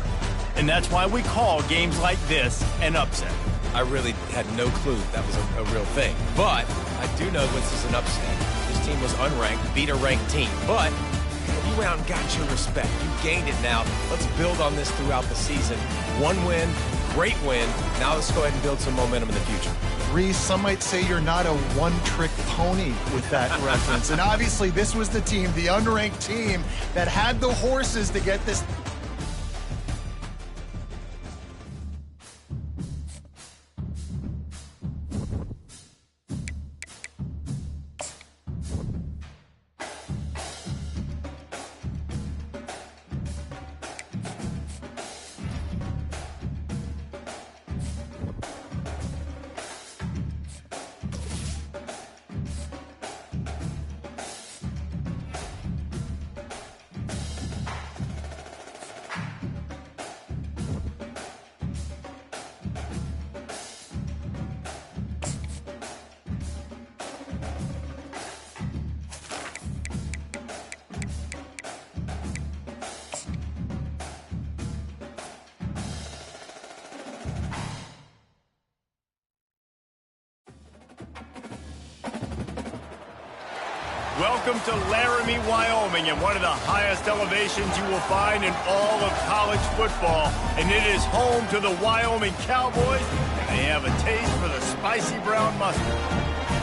A: And that's why we call games like this an upset.
C: I really had no clue that was a real thing. But I do know this is an upset. This team was unranked, beat a ranked team. But you went out and got your respect. You gained it now. Let's build on this throughout the season. One win, great win. Now let's go ahead and build some momentum in the future.
B: Reese, some might say you're not a one-trick pony with that reference. And obviously this was the team, the unranked team, that had the horses to get this.
A: Welcome to Laramie, Wyoming, and one of the highest elevations you will find in all of college football. And it is home to the Wyoming Cowboys, and they have a taste for the spicy brown mustard.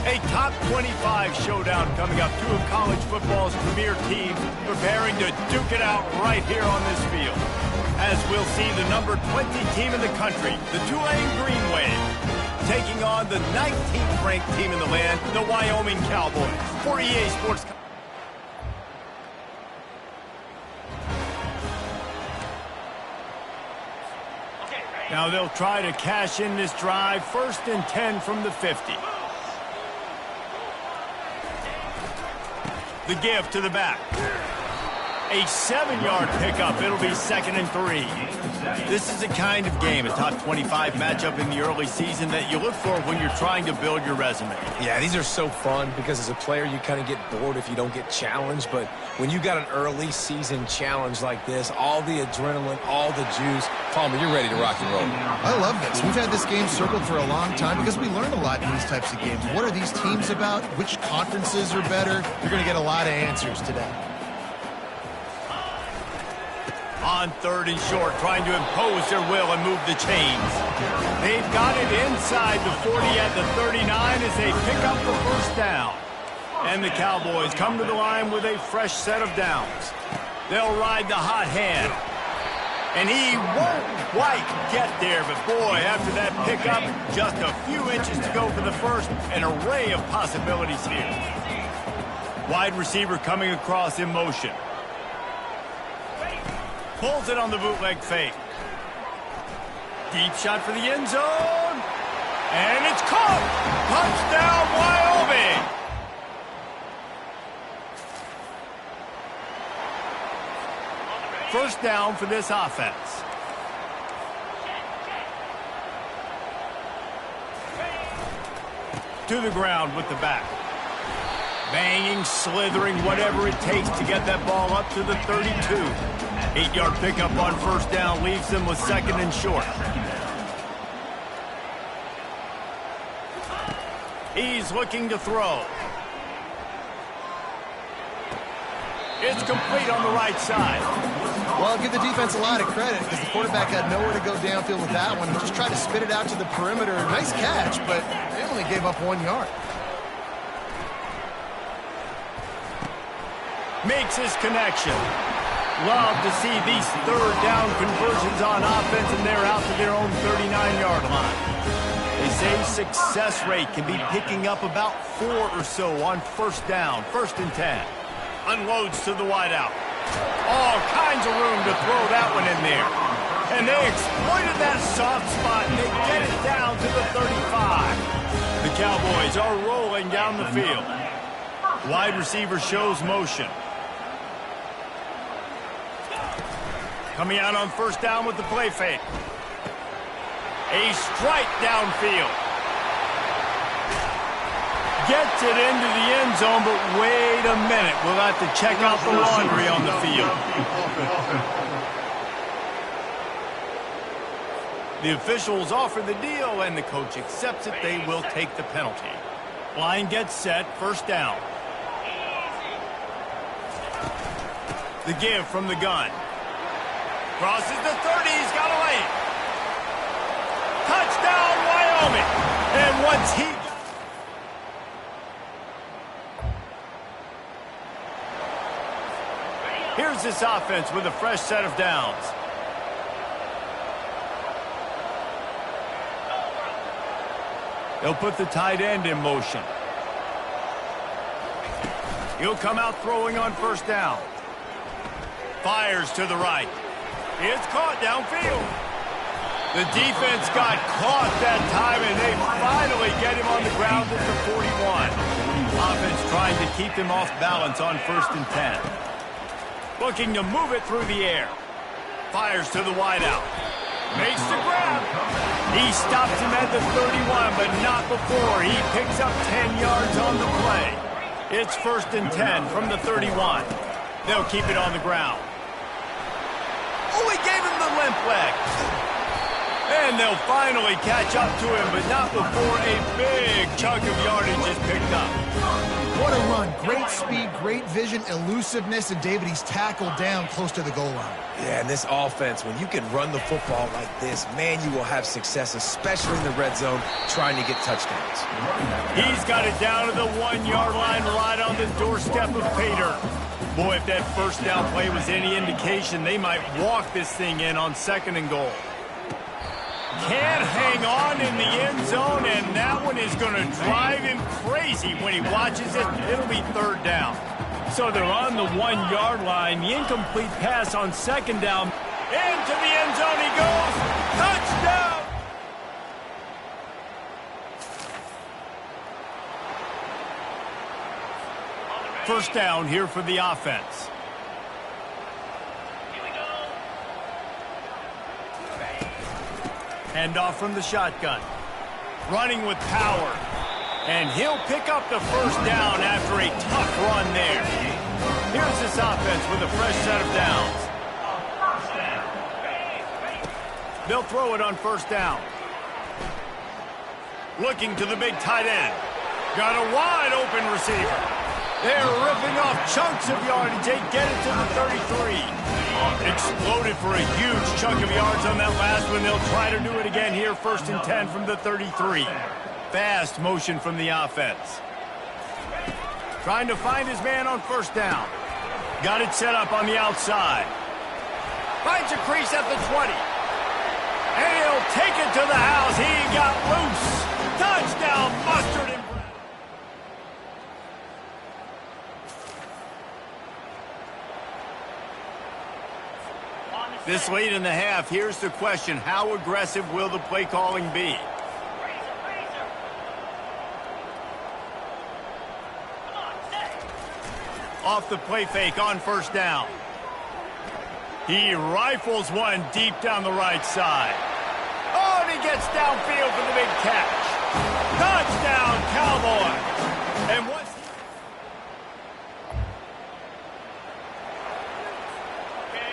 A: A top 25 showdown coming up. Two of college football's premier teams preparing to duke it out right here on this field. As we'll see the number 20 team in the country, the Tulane Green Wave, taking on the 19th ranked team in the land, the Wyoming Cowboys. For EA Sports. Now they'll try to cash in this drive. 1st and 10 from the 50. The give to the back. A 7-yard pickup. It'll be 2nd and 3. This is the kind of game, a top 25 matchup in the early season, that you look for when you're trying to build your resume.
C: Yeah, these are so fun because as a player, you kind of get bored if you don't get challenged. But when you got an early season challenge like this, all the adrenaline, all the juice, Palmer, you're ready to rock and roll.
B: I love this. We've had this game circled for a long time because we learn a lot in these types of games. What are these teams about? Which conferences are better? You're going to get a lot of answers today.
A: On 3rd and short, trying to impose their will and move the chains. They've got it inside the 40 at the 39 as they pick up the 1st down. And the Cowboys come to the line with a fresh set of downs. They'll ride the hot hand. And he won't quite get there, but boy, after that pickup, just a few inches to go for the 1st. An array of possibilities here. Wide receiver coming across in motion. Pulls it on the bootleg fake. Deep shot for the end zone. And it's caught. Touchdown, Wyoming. First down for this offense. To the ground with the back. Banging, slithering, whatever it takes to get that ball up to the 32. 8-yard pickup on 1st down leaves them with 2nd and short. He's looking to throw. It's complete on the right side.
B: Well, I'll give the defense a lot of credit because the quarterback had nowhere to go downfield with that one. He just tried to spit it out to the perimeter. Nice catch, but they only gave up 1 yard.
A: Makes his connection. Love to see these 3rd down conversions on offense, and they're out to their own 39-yard line. They say success rate can be picking up about 4 or so on 1st down, 1st and 10. Unloads to the wideout. All kinds of room to throw that one in there. And they exploited that soft spot, and they get it down to the 35. The Cowboys are rolling down the field. Wide receiver shows motion. Coming out on first down with the play fake. A strike downfield. Gets it into the end zone, but wait a minute. We'll have to check out the laundry on the field. The officials offer the deal, and the coach accepts it. They will take the penalty. Line gets set, first down. The give from the gun. Crosses the 30, he's got a lane. Touchdown, Wyoming. And once he... Here's this offense with a fresh set of downs. They'll put the tight end in motion. He'll come out throwing on first down. Fires to the right. It's caught downfield. The defense got caught that time, and they finally get him on the ground at the 41. Offense trying to keep them off balance on 1st and 10. Looking to move it through the air. Fires to the wideout. Makes the grab. He stops him at the 31, but not before. He picks up 10 yards on the play. It's 1st and 10 from the 31. They'll keep it on the ground. Oh, he gave him the limp leg. And they'll finally catch up to him, but not before a big chunk of yardage is picked up.
B: What a run. Great speed, great vision, elusiveness, and David, he's tackled down close to the goal line.
C: Yeah, and this offense, when you can run the football like this, man, you will have success, especially in the red zone, trying to get touchdowns.
A: He's got it down to the 1-yard line right on the doorstep of Pater. Boy, if that first down play was any indication, they might walk this thing in on 2nd and goal. Can't hang on in the end zone, and that one is going to drive him crazy when he watches it. It'll be 3rd down. So they're on the 1-yard line. The incomplete pass on 2nd down. Into the end zone he goes. Touchdown! First down here for the offense. Handoff from the shotgun. Running with power. And he'll pick up the first down after a tough run there. Here's this offense with a fresh set of downs. They'll throw it on first down. Looking to the big tight end. Got a wide open receiver. They're ripping off chunks of yardage. They get it to the 33. Exploded for a huge chunk of yards on that last one. They'll try to do it again here, 1st and 10 from the 33. Fast motion from the offense. Trying to find his man on first down. Got it set up on the outside. Finds a crease at the 20. And he'll take it to the house. He got loose. Touchdown, Mustard and Brown. This late in the half, here's the question. How aggressive will the play calling be? Off the play fake on first down. He rifles one deep down the right side. Oh, and he gets downfield for the big catch. Touchdown, Cowboys. And once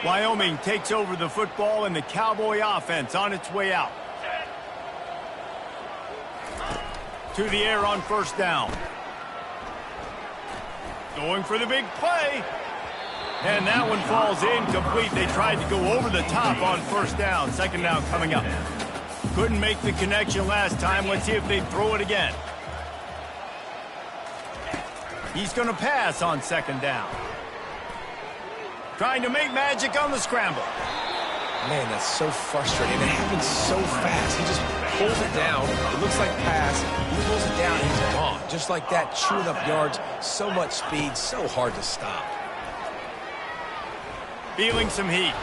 A: Wyoming takes over the football, and the Cowboy offense on its way out. To the air on first down. Going for the big play. And that one falls incomplete. They tried to go over the top on first down. 2nd down coming up. Couldn't make the connection last time. Let's see if they throw it again. He's going to pass on 2nd down. Trying to make magic on the scramble.
C: Man, that's so frustrating. It happens so fast. He just pulls it down. It looks like pass. He pulls it down, and he's gone. Just like that, chewing up yards. So much speed, so hard to stop.
A: Feeling some heat.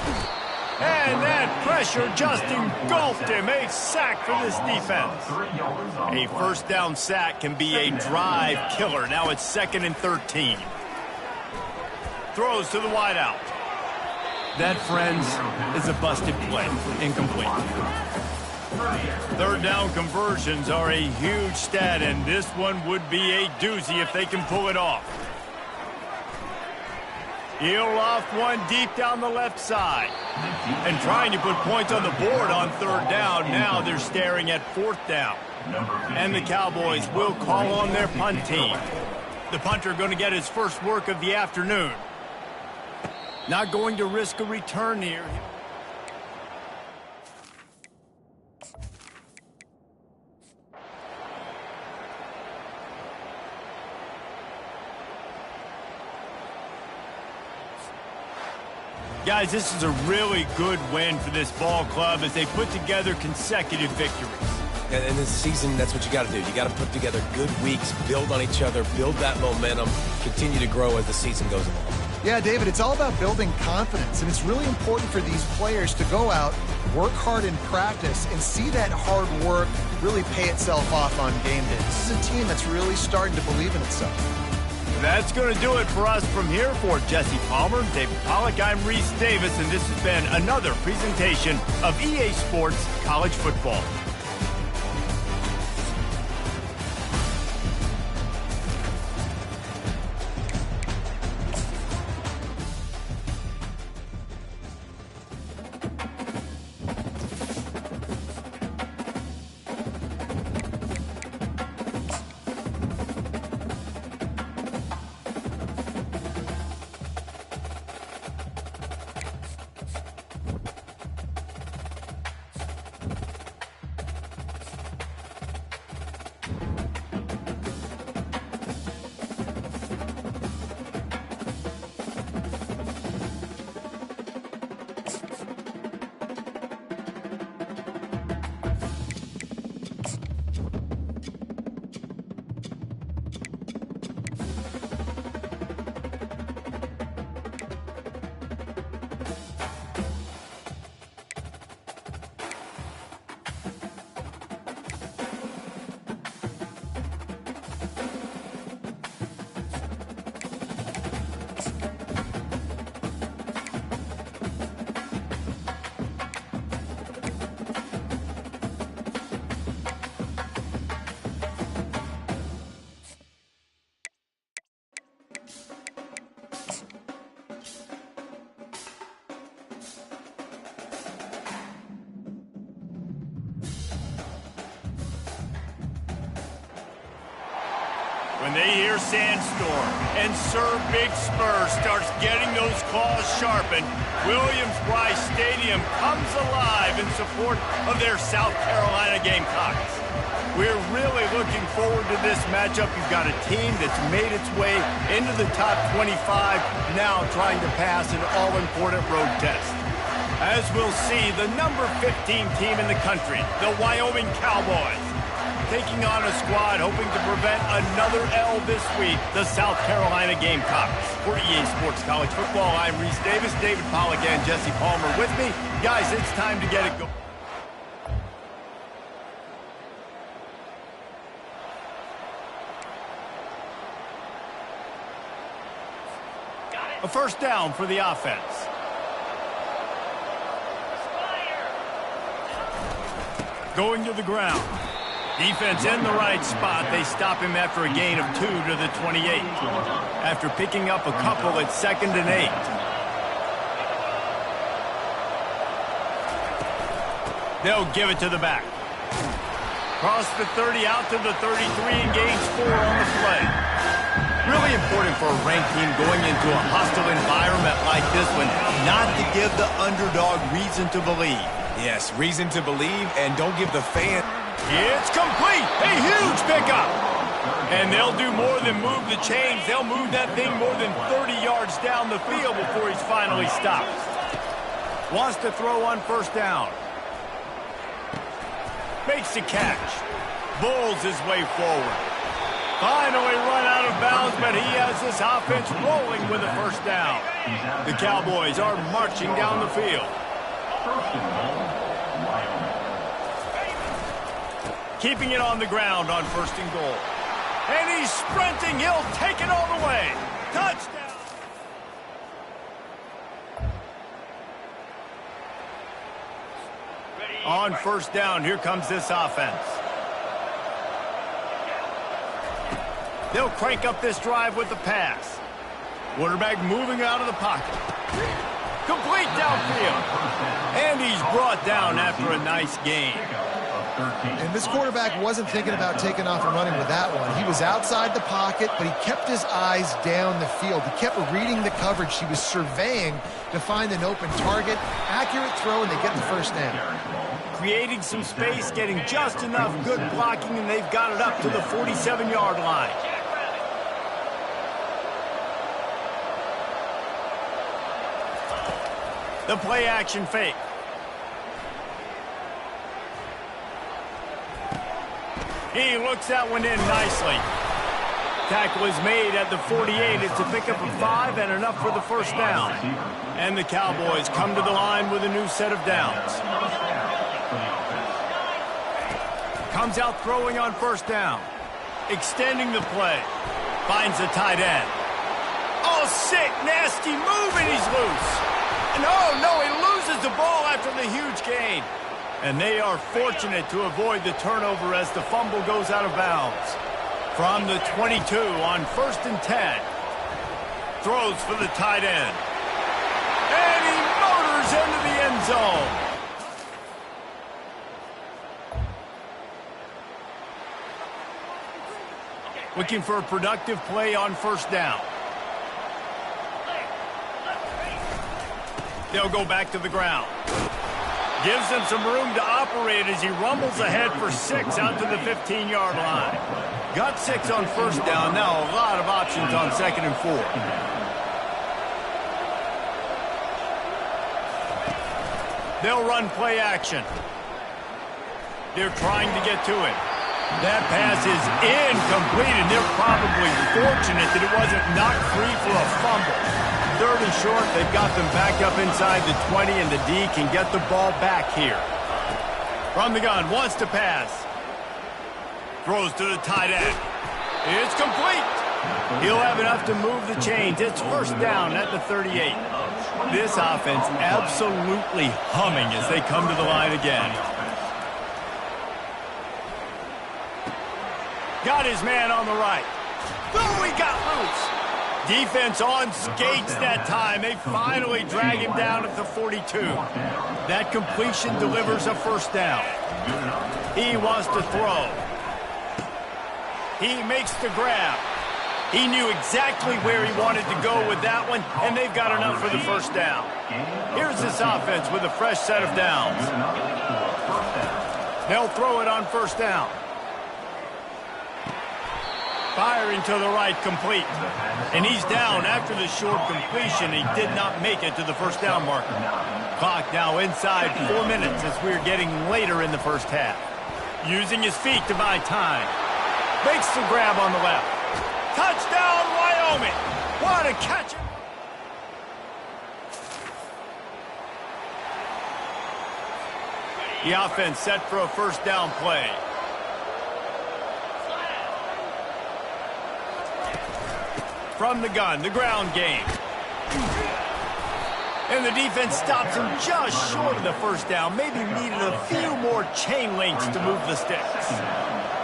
A: And that pressure just engulfed him. A sack for this defense. A first down sack can be a drive killer. Now it's 2nd and 13. Throws to the wideout. That, friends, is a busted play. Incomplete. 3rd down conversions are a huge stat, and this one would be a doozy if they can pull it off. He'll off one deep down the left side. And trying to put points on the board on 3rd down. Now they're staring at 4th down. And the Cowboys will call on their punt team. The punter going to get his first work of the afternoon. Not going to risk a return here. Guys, this is a really good win for this ball club as they put together consecutive victories.
C: And this season, that's what you got to do. You got to put together good weeks, build on each other, build that momentum, continue to grow as the season goes along.
B: Yeah, David, it's all about building confidence, and it's really important for these players to go out, work hard in practice, and see that hard work really pay itself off on game day. This is a team that's really starting to believe in itself.
A: That's going to do it for us from here. For Jesse Palmer, David Pollack, I'm Reese Davis, and this has been another presentation of EA Sports College Football. When they hear Sandstorm and Sir Big Spur starts getting those claws sharpened, Williams-Brice Stadium comes alive in support of their South Carolina Gamecocks. We're really looking forward to this matchup. You've got a team that's made its way into the top 25, now trying to pass an all-important road test. As we'll see, the number 15 team in the country, the Wyoming Cowboys, taking on a squad hoping to prevent another L this week, the South Carolina Gamecocks. For EA Sports College Football, I'm Reese Davis, David Pollack, and Jesse Palmer with me. Guys, it's time to get it going. A first down for the offense. Going to the ground. Defense in the right spot. They stop him after a gain of 2 to the 28. After picking up a couple, it's 2nd and 8. They'll give it to the back. Cross the 30 out to the 33 and gains 4 on the play. Really important for a ranked team going into a hostile environment like this one, not to give the underdog reason to believe.
C: Yes, reason to believe, and don't give the fan...
A: It's complete! A huge pickup! And they'll do more than move the chains. They'll move that thing more than 30 yards down the field before he's finally stopped. Wants to throw on first down. Makes the catch. Bulls his way forward. Finally run out of bounds, but he has this offense rolling with a first down. The Cowboys are marching down the field.
G: First and goal, Wyoming.
A: Keeping it on the ground on first and goal. And he's sprinting. He'll take it all the way. Touchdown. On first down, here comes this offense. They'll crank up this drive with the pass. Quarterback moving out of the pocket. Complete downfield. And he's brought down after a nice gain.
B: And this quarterback wasn't thinking about taking off and running with that one. He was outside the pocket, but he kept his eyes down the field. He kept reading the coverage. He was surveying to find an open target. Accurate throw, and they get the first down.
A: Creating some space, getting just enough good blocking, and they've got it up to the 47-yard line. The play action fake. He looks that one in nicely. Tackle is made at the 48. It's a pickup of 5 and enough for the first down. And the Cowboys come to the line with a new set of downs. Comes out throwing on first down. Extending the play. Finds the tight end. Oh, sick, nasty move, and he's loose. No, he loses the ball after the huge gain. And they are fortunate to avoid the turnover as the fumble goes out of bounds. From the 22 on first and 10. Throws for the tight end. And he motors into the end zone. Looking for a productive play on first down. They'll go back to the ground. Gives them some room to operate as he rumbles ahead for 6 out to the 15-yard line. Got 6 on first down. Now a lot of options on second and 4. They'll run play action. They're trying to get to it. That pass is incomplete, and they're probably fortunate that it wasn't knocked free for a fumble. Third and short, they've got them back up inside the 20, and the D can get the ball back here. From the gun, wants to pass. Throws to the tight end. It's complete. He'll have enough to move the chains. It's first down at the 38. This offense absolutely humming as they come to the line again. Got his man on the right. Oh, he got loose. Defense on skates that time. They finally drag him down at the 42. That completion delivers a first down. He wants to throw. He makes the grab. He knew exactly where he wanted to go with that one, and they've got enough for the first down. Here's this offense with a fresh set of downs. They'll throw it on first down. Firing to the right, complete. And he's down after the short completion. He did not make it to the first down marker. Clock now inside 4 minutes as we're getting later in the first half. Using his feet to buy time. Makes the grab on the left. Touchdown, Wyoming! What a catch! The offense set for a first down play. From the gun, the ground game. And the defense stops him just short of the first down. Maybe needed a few more chain links to move the sticks.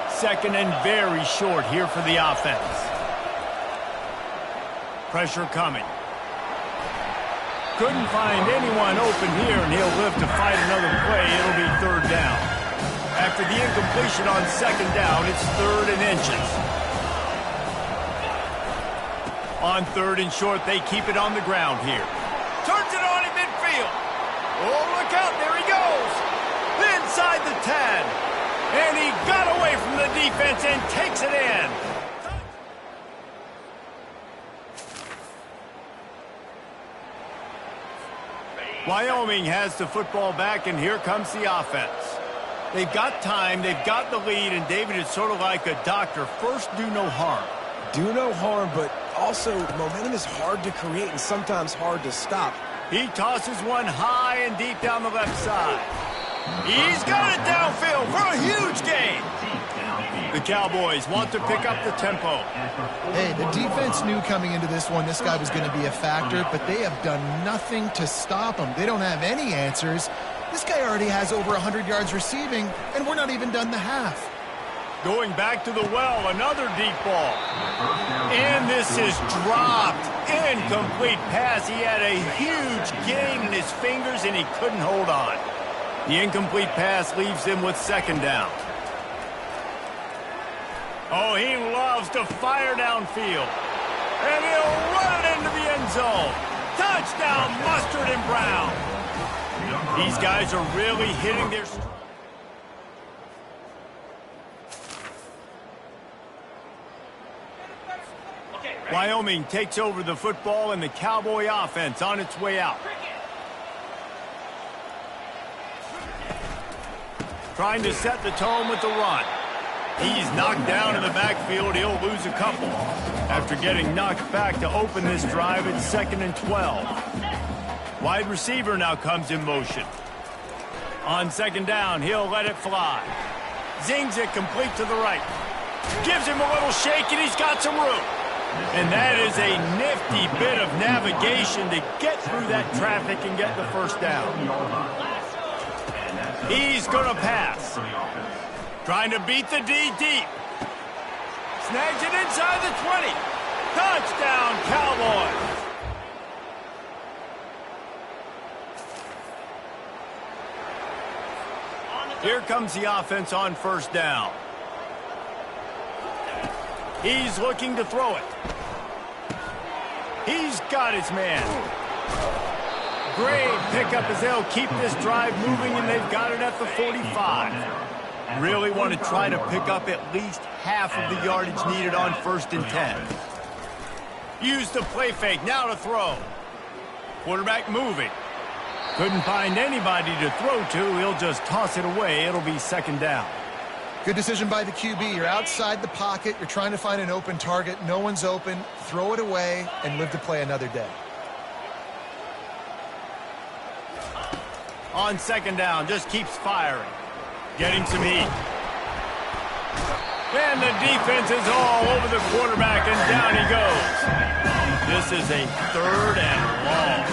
A: Second and very short here for the offense. Pressure coming. Couldn't find anyone open here, and he'll live to fight another play. It'll be third down. After the incompletion on second down, it's third and inches. On third and short, they keep it on the ground here. Turns it on in midfield. Oh, look out. There he goes. Inside the 10. And he got away from the defense and takes it in. Wyoming has the football back, and here comes the offense. They've got time. They've got the lead, and David, it's sort of like a doctor. First, do no harm.
C: Do no harm, but also momentum is hard to create and sometimes hard to stop.
A: He tosses one high and deep down the left side. He's got it downfield for a huge gain. The Cowboys want to pick up the tempo.
B: Hey, the defense knew coming into this one this guy was going to be a factor, but they have done nothing to stop him. They don't have any answers. This guy already has over 100 yards receiving, and we're not even done the half.
A: Going back to the well, another deep ball. And this is dropped. Incomplete pass. He had a huge gain in his fingers, and he couldn't hold on. The incomplete pass leaves him with second down. Oh, he loves to fire downfield. And he'll run it into the end zone. Touchdown, Mustard and Brown. These guys are really hitting their stride. Wyoming takes over the football and the Cowboy offense on its way out. Trying to set the tone with the run. He's knocked down in the backfield. He'll lose a couple. After getting knocked back to open this drive, it's 2nd and 12. Wide receiver now comes in motion. On second down, he'll let it fly. Zings it complete to the right. Gives him a little shake, and he's got some room. And that is a nifty bit of navigation to get through that traffic and get the first down. He's going to pass. Trying to beat the D deep. Snags it inside the 20. Touchdown, Cowboys. Here comes the offense on first down. He's looking to throw it. He's got his man. Great pickup as they'll keep this drive moving, and they've got it at the 45. Really want to try to pick up at least half of the yardage needed on 1st and 10. Use the play fake, now to throw. Quarterback moving. Couldn't find anybody to throw to. He'll just toss it away. It'll be 2nd down.
B: Good decision by the QB. You're outside the pocket. You're trying to find an open target. No one's open. Throw it away and live to play another day.
A: On second down, just keeps firing. Getting some heat. And the defense is all over the quarterback, and down he goes. This is a 3rd and long.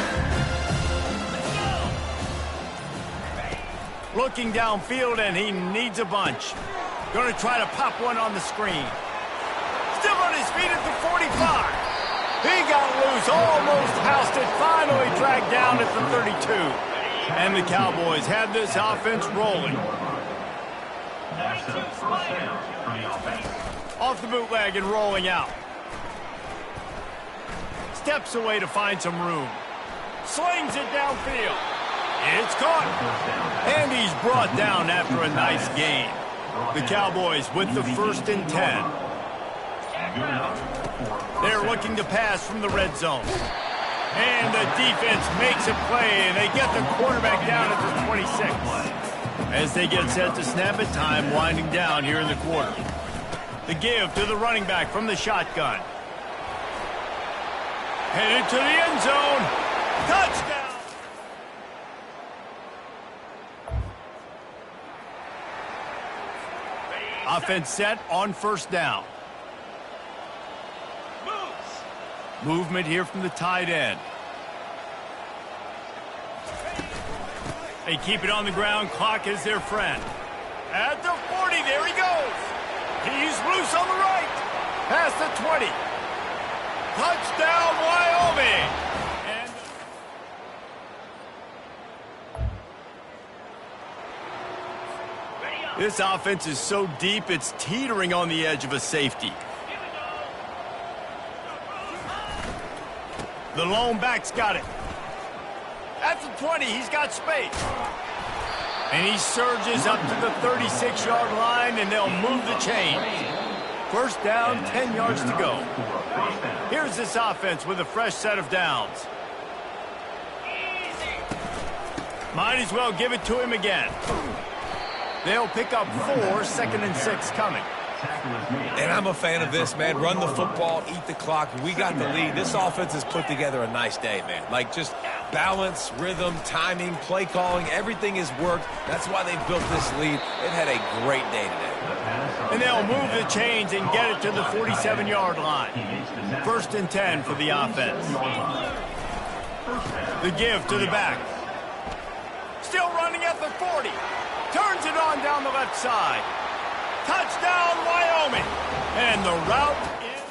A: Looking downfield, and he needs a bunch. Going to try to pop one on the screen. Still on his feet at the 45. He got loose, almost housed it, finally dragged down at the 32. And the Cowboys have this offense rolling. Off the bootleg and rolling out. Steps away to find some room. Slings it downfield. It's caught. And he's brought down after a nice gain. The Cowboys with the 1st and 10. They're looking to pass from the red zone. And the defense makes a play, and they get the quarterback down at the 26. As they get set to snap it, time winding down here in the quarter. The give to the running back from the shotgun. Headed to the end zone. Touchdown! Offense set on 1st down. Movement here from the tight end. They keep it on the ground. Clock is their friend. At the 40, there he goes. He's loose on the right. Past the 20. Touchdown, Wyoming. And this offense is so deep, it's teetering on the edge of a safety. The lone back's got it. At the 20, he's got space. And he surges up to the 36-yard line, and they'll move the chains. 1st down, 10 yards to go. Here's this offense with a fresh set of downs. Might as well give it to him again. They'll pick up 4, 2nd and 6 coming.
C: And I'm a fan of this, man. Run the football, eat the clock. We got the lead. This offense has put together a nice day, man. Like, just Balance, rhythm, timing, play calling, everything has worked. That's why they've built this lead. They've had a great day today.
A: And they'll move the chains and get it to the 47-yard line. 1st and 10 for the offense. The give to the back. Still running at the 40. Turns it on down the left side. Touchdown, Wyoming. And the route is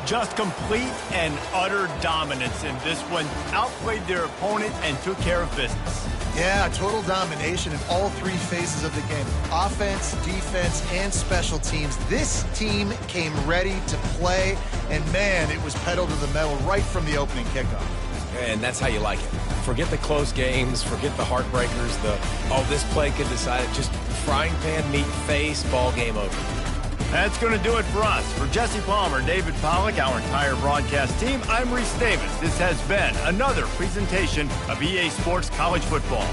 A: just complete and utter dominance in this one. Outplayed their opponent and took care of business.
B: Yeah, total domination in all three phases of the game. Offense, defense, and special teams. This team came ready to play, and man, it was pedal to the metal right from the opening kickoff.
C: And that's how you like it. Forget the close games, forget the heartbreakers, this play could decide it. Just frying pan, meat, face, ball game over.
A: That's going to do it for us. For Jesse Palmer, David Pollack, our entire broadcast team, I'm Reese Davis. This has been another presentation of EA Sports College Football.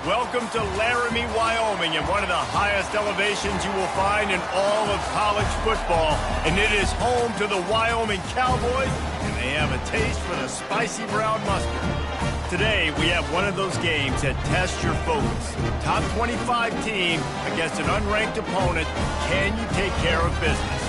A: Welcome to Laramie, Wyoming, and one of the highest elevations you will find in all of college football. And it is home to the Wyoming Cowboys, and they have a taste for the spicy brown mustard. Today, we have one of those games that tests your focus. Top 25 team against an unranked opponent. Can you take care of business?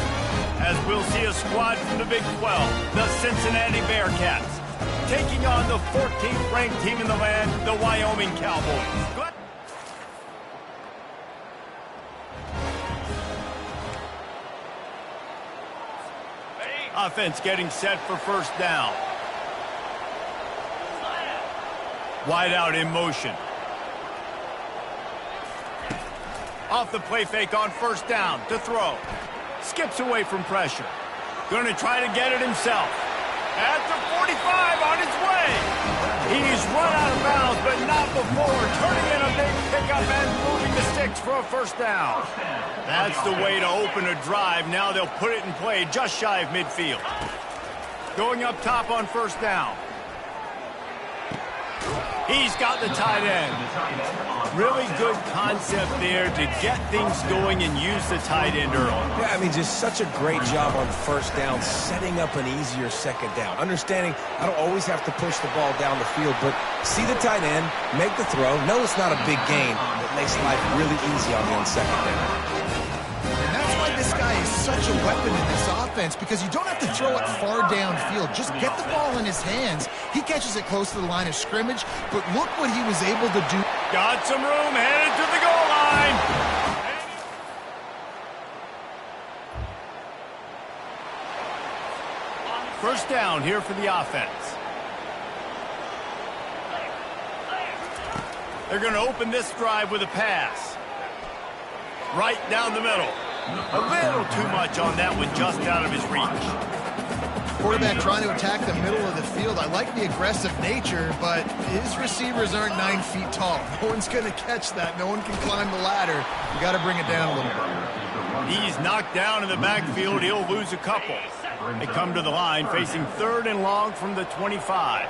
A: As we'll see a squad from the Big 12, the Cincinnati Bearcats, taking on the 14th ranked team in the land, the Wyoming Cowboys. Offense getting set for first down. Wide out in motion. Off the play fake on first down to throw. Skips away from pressure. Going to try to get it himself. At the 45 on his way. He's run out of bounds, but not before turning in a big pickup and moving the sticks for a first down. That's the way to open a drive. Now they'll put it in play just shy of midfield. Going up top on first down. He's got the tight end. Really good concept there to get things going and use the tight end early.
C: Yeah, I mean, just such a great job on first down, setting up an easier second down. Understanding I don't always have to push the ball down the field, but see the tight end, make the throw. No, it's not a big gain, but makes life really easy on you on second down.
B: And that's why this guy is such a weapon in this offense, because you don't have to throw it far downfield. Just get the ball in his hands. He catches it close to the line of scrimmage, but look what he was able to do.
A: Got some room, headed to the goal line. First down here for the offense. They're going to open this drive with a pass. Right down the middle. A little too much on that one, just out of his reach.
B: Quarterback trying to attack the middle of the field. I like the aggressive nature, but his receivers aren't 9 feet tall. No one's going to catch that. No one can climb the ladder. You got to bring it down a little bit.
A: He's knocked down in the backfield. He'll lose a couple. They come to the line, facing 3rd and long from the 25.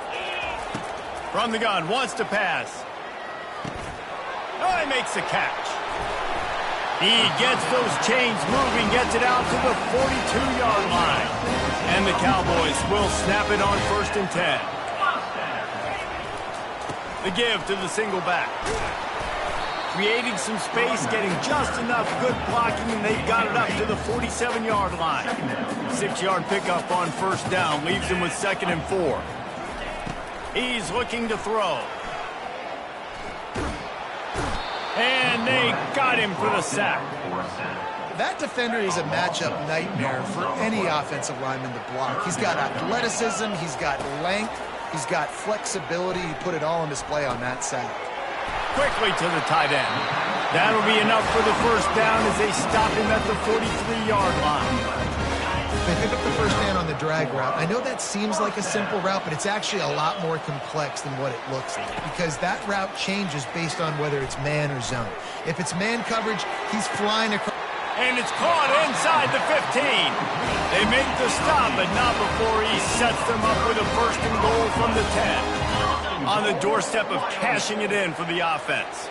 A: From the gun, wants to pass. Oh, he makes the catch. He gets those chains moving, gets it out to the 42-yard line. And the Cowboys will snap it on 1st and 10. The give to the single back. Creating some space, getting just enough good blocking, and they've got it up to the 47-yard line. 6-yard pickup on 1st down, leaves him with 2nd and 4. He's looking to throw. And they got him for the sack.
B: That defender is a matchup nightmare for any offensive lineman to block. He's got athleticism, he's got length, he's got flexibility. He put it all on display on that sack.
A: Quickly to the tight end. That'll be enough for the 1st down as they stop him at the 43-yard line.
B: They pick up the 1st down on the drag route. I know that seems like a simple route, but it's actually a lot more complex than what it looks like, because that route changes based on whether it's man or zone. If it's man coverage, he's flying across.
A: And it's caught inside the 15. They make the stop, but not before he sets them up with a 1st and goal from the 10. On the doorstep of cashing it in for the offense.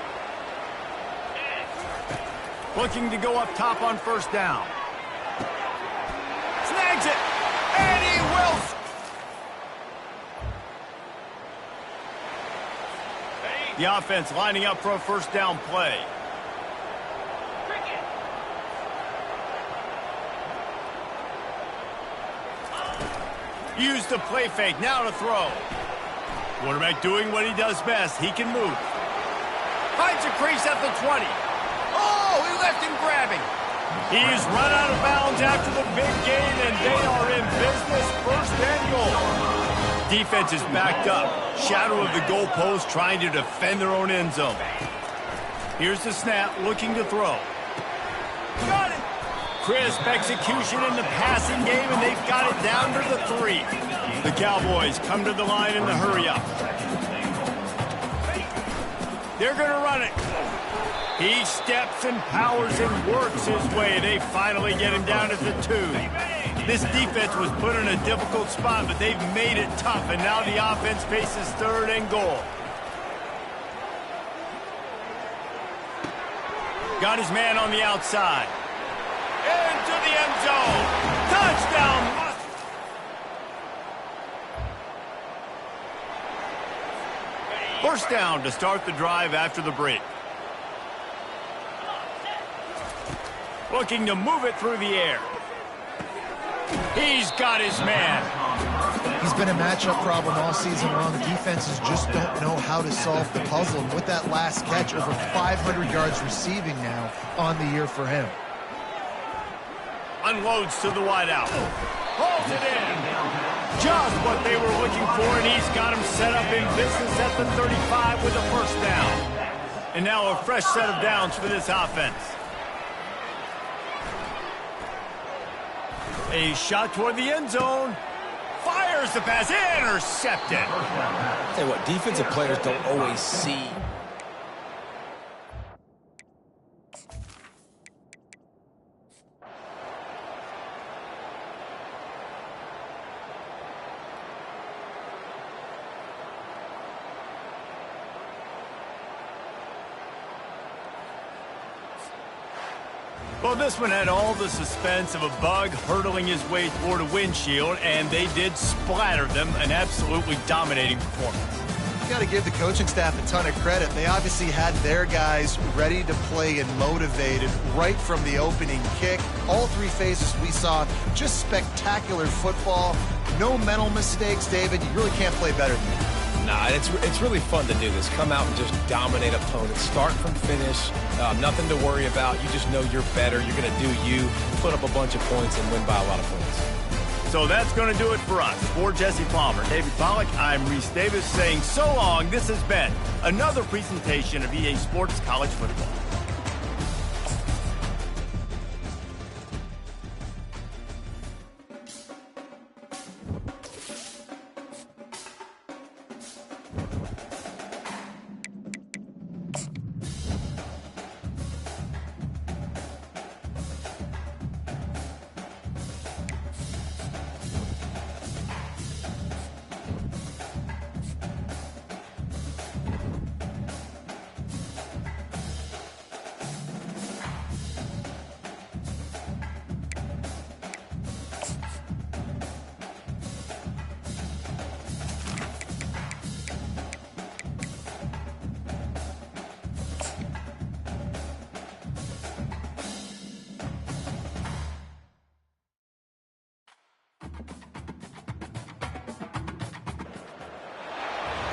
A: Looking to go up top on 1st down. Snags it, and he will. The offense lining up for a 1st down play. Use the play fake, now to throw. Quarterback doing what he does best. He can move. Finds a crease at the 20. Oh, he left him grabbing. He's run out of bounds after the big gain, and they are in business. 1st and goal. Defense is backed up. Shadow of the goalpost, trying to defend their own end zone. Here's the snap, looking to throw. Got it. Crisp execution in the passing game, and they've got it down to the 3. The Cowboys come to the line in the hurry-up. They're going to run it. He steps and powers and works his way. They finally get him down at the 2. This defense was put in a difficult spot, but they've made it tough, and now the offense faces 3rd and goal. Got his man on the outside. Into the end zone. Touchdown. First down to start the drive after the break. Looking to move it through the air. He's got his man.
B: He's been a matchup problem all season long. Defenses just don't know how to solve the puzzle. And with that last catch, over 500 yards receiving now on the year for him.
A: Unloads to the wideout. Hauls it in. Just what they were looking for, and he's got him set up in business at the 35 with a 1st down. And now a fresh set of downs for this offense. A shot toward the end zone. Fires the pass. Intercepted.
C: I'll tell you what, defensive players don't always see.
A: Well, this one had all the suspense of a bug hurtling his way toward a windshield, and they did splatter them. An absolutely dominating performance.
B: You got to give the coaching staff a ton of credit. They obviously had their guys ready to play and motivated right from the opening kick. All 3 phases we saw, just spectacular football. No mental mistakes, David. You really can't play better than that.
C: Nah, it's really fun to do this. Come out and just dominate opponents. Start from finish. Nothing to worry about. You just know you're better. You're going to do you, put up a bunch of points, and win by a lot of points.
D: So that's going to do it for us. For Jesse Palmer, David Pollack, I'm Reese Davis saying so long. This has been another presentation of EA Sports College Football.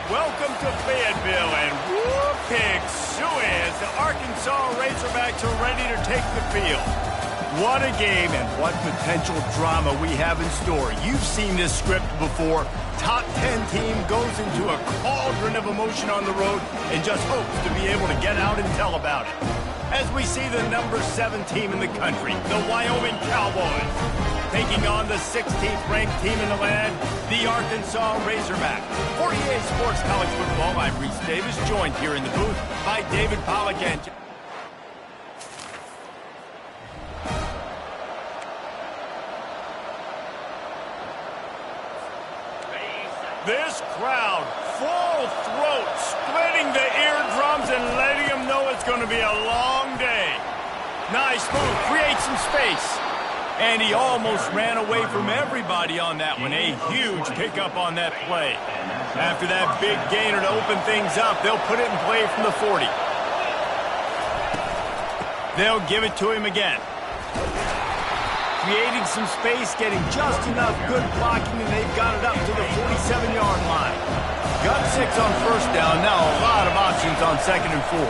D: Welcome to Fayetteville, and whoop, pig suey, the Arkansas Razorbacks are ready to take the field. What a game and what potential drama we have in store. You've seen this script before. Top 10 team goes into a cauldron of emotion on the road and just hopes to be able to get out and tell about it. As we see the number 7 team in the country, the Wyoming Cowboys, taking on the 16th ranked team in the land, the Arkansas Razorbacks. For EA Sports College Football, I'm Reese Davis, joined here in the booth by David Pollack and this crowd, full throat, splitting the eardrums and letting them know it's going to be a long day. Nice move, create some space. And he almost ran away from everybody on that one. A huge pickup on that play. After that big gainer to open things up, they'll put it in play from the 40. They'll give it to him again. Creating some space, getting just enough good blocking, and they've got it up to the 47-yard line. Got 6 on first down, now a lot of options on 2nd and 4.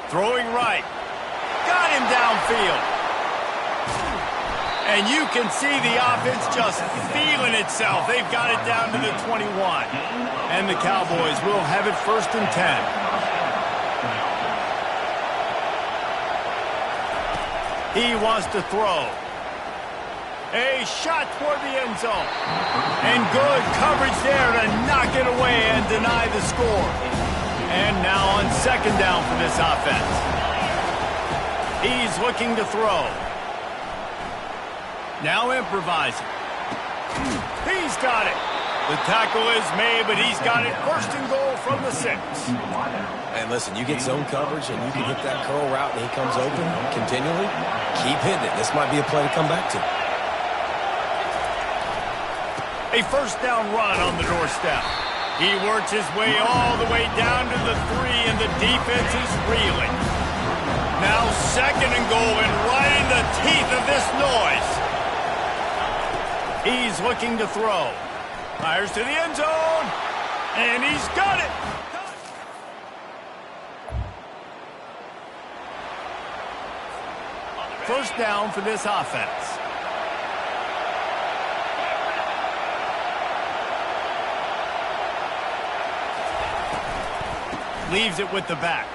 D: Throwing right. Got him downfield. And you can see the offense just feeling itself. They've got it down to the 21. And the Cowboys will have it 1st and 10. He wants to throw. A shot toward the end zone. And good coverage there to knock it away and deny the score. And now on 2nd down for this offense. He's looking to throw. Now improvising. He's got it. The tackle is made, but he's got it 1st and goal from the 6.
C: And listen, you get zone coverage and you can hit that curl route and he comes open continually. Keep hitting it. This might be a play to come back to.
D: A 1st down run on the doorstep. He works his way all the way down to the 3, and the defense is reeling. Now 2nd and goal, and right in the teeth of this noise. He's looking to throw. Fires to the end zone, and he's got it. 1st down for this offense. Leaves it with the back.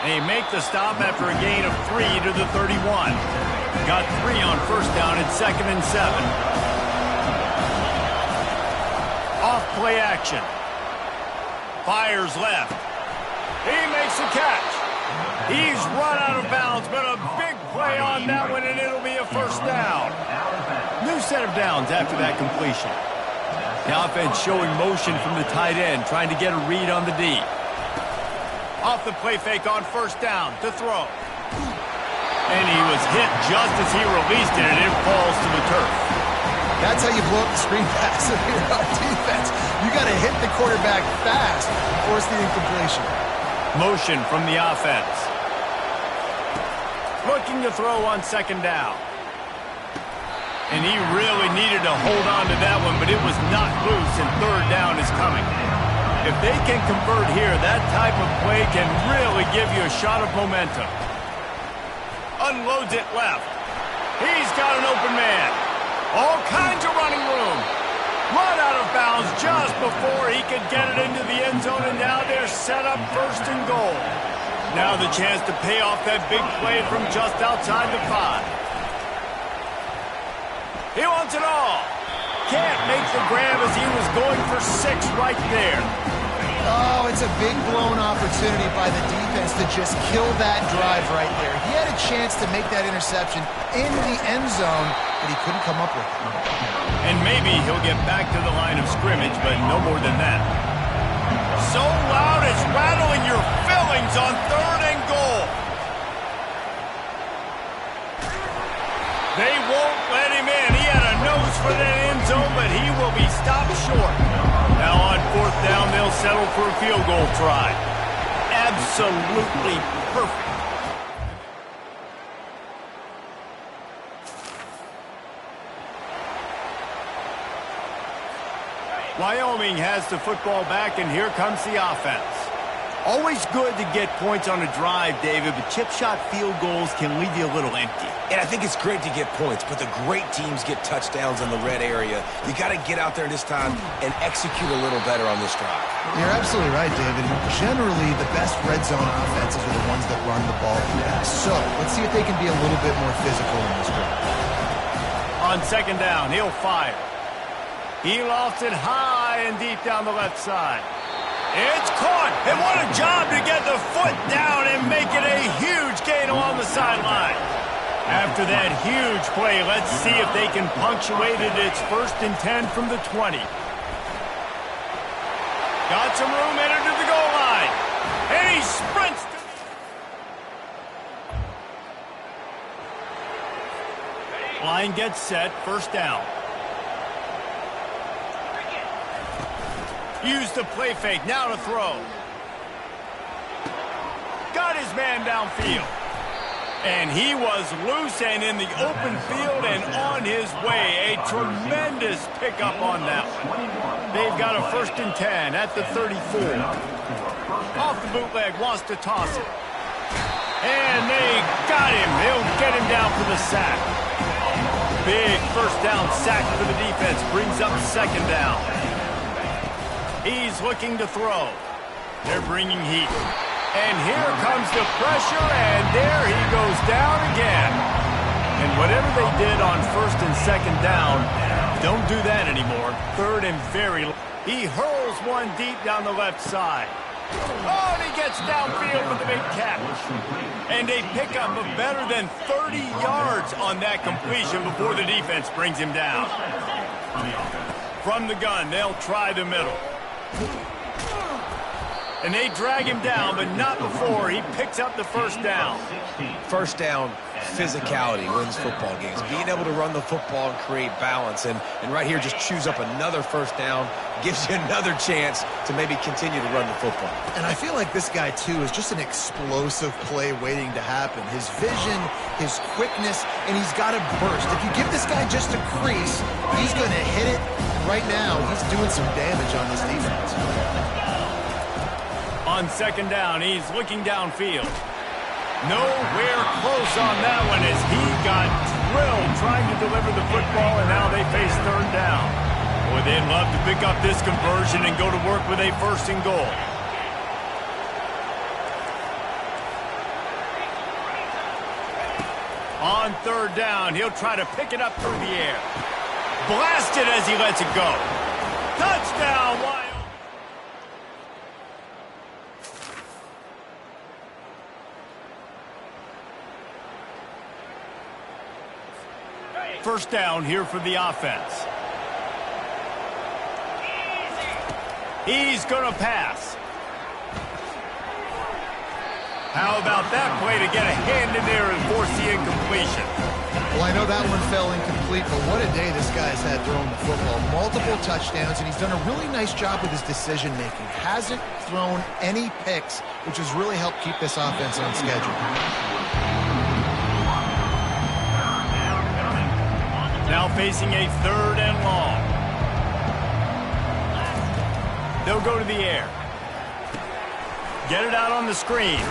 D: They make the stop after a gain of 3 to the 31. Got 3 on 1st down at 2nd and 7. Off play action. Fires left. He makes the catch. He's run out of bounds, but a big play on that one, and it'll be a 1st down. New set of downs after that completion. The offense showing motion from the tight end, trying to get a read on the D. Off the play fake on 1st down to throw. And he was hit just as he released it, and it falls to the turf.
B: That's how you blow up the screen pass if you're on defense. You got to hit the quarterback fast, force the incompletion.
D: Motion from the offense. Looking to throw on 2nd down. And he really needed to hold on to that one, but it was not loose, and 3rd down is coming. If they can convert here, that type of play can really give you a shot of momentum. Unloads it left.
A: He's got an open man. All kinds of running room. Run out of bounds just before he could get it into the end zone, and now they're set up 1st and goal. Now the chance to pay off that big play from just outside the 5. He wants it all. Can't make the grab as he was going for 6 right there.
B: Oh, it's a big blown opportunity by the defense to just kill that drive right there. He had a chance to make that interception in the end zone, but he couldn't come up with it.
A: And maybe he'll get back to the line of scrimmage, but no more than that. So loud it's rattling your fillings on 3rd and goal. They won't let him in. He had a nose for that end zone, but he will be stopped short. Now on 4th down, they'll settle for a field goal try. Absolutely perfect. Wyoming has the football back, and here comes the offense. Always good to get points on a drive, David, but chip shot field goals can leave you a little empty.
C: And I think it's great to get points, but the great teams get touchdowns in the red area. You got to get out there this time and execute a little better on this drive.
B: You're absolutely right, David. Generally, the best red zone offenses are the ones that run the ball fast. So let's see if they can be a little bit more physical in this drive.
A: On 2nd down, he'll fire. He lofts it high and deep down the left side. It's caught, and what a job to get the foot down and make it a huge gain along the sideline. After that huge play, let's see if they can punctuate it. It's 1st and 10 from the 20. Got some room, entered to the goal line, and he sprints to the... Line gets set, 1st down. Use the play fake, now to throw. Got his man downfield. And he was loose and in the open field and on his way. A tremendous pickup on that one. They've got a 1st and 10 at the 34. Off the bootleg, wants to toss it. And they got him. They'll get him down for the sack. Big 1st down sack for the defense. Brings up 2nd down. He's looking to throw. They're bringing heat. And here comes the pressure, and there he goes down again. And whatever they did on 1st and 2nd down, don't do that anymore. 3rd and very... He hurls one deep down the left side. Oh, and he gets downfield with the big catch. And a pickup of better than 30 yards on that completion before the defense brings him down. From the gun, they'll try the middle. And they drag him down, but not before he picks up the 1st down.
C: 1st down, physicality wins football games. Being able to run the football and create balance. And right here, just choose up another 1st down. Gives you another chance to maybe continue to run the football.
B: And I feel like this guy, too, is just an explosive play waiting to happen. His vision, his quickness, and he's got a burst. If you give this guy just a crease, he's going to hit it. Right now, he's doing some damage on this defense.
A: On 2nd down, he's looking downfield. Nowhere close on that one as he got drilled trying to deliver the football, and now they face 3rd down. Boy, they'd love to pick up this conversion and go to work with a 1st and goal. On 3rd down, he'll try to pick it up through the air. Blasted as he lets it go. Touchdown, Wyoming. First down here for the offense. He's going to pass. How about that play to get a hand in there and force the incompletion?
B: Well, I know that one fell incomplete, but what a day this guy's had throwing the football. Multiple touchdowns, and he's done a really nice job with his decision-making. Hasn't thrown any picks, which has really helped keep this offense on schedule.
A: Now facing a 3rd and long. They'll go to the air. Get it out on the screen.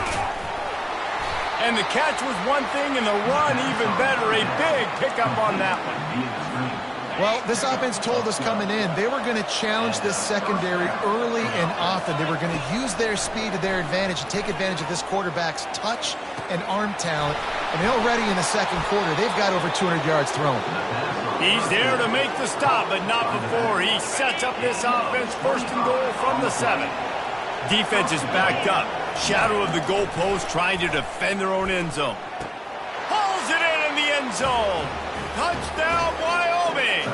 A: And the catch was one thing, and the run even better. A big pickup on that one.
B: Well, this offense told us coming in they were going to challenge this secondary early and often. They were going to use their speed to their advantage and take advantage of this quarterback's touch and arm talent. And already in the second quarter, they've got over 200 yards thrown.
A: He's there to make the stop, but not before. He sets up this offense first and goal from the 7. Defense is backed up. Shadow of the goalpost trying to defend their own end zone. Hauls it in the end zone. Touchdown, Wyoming.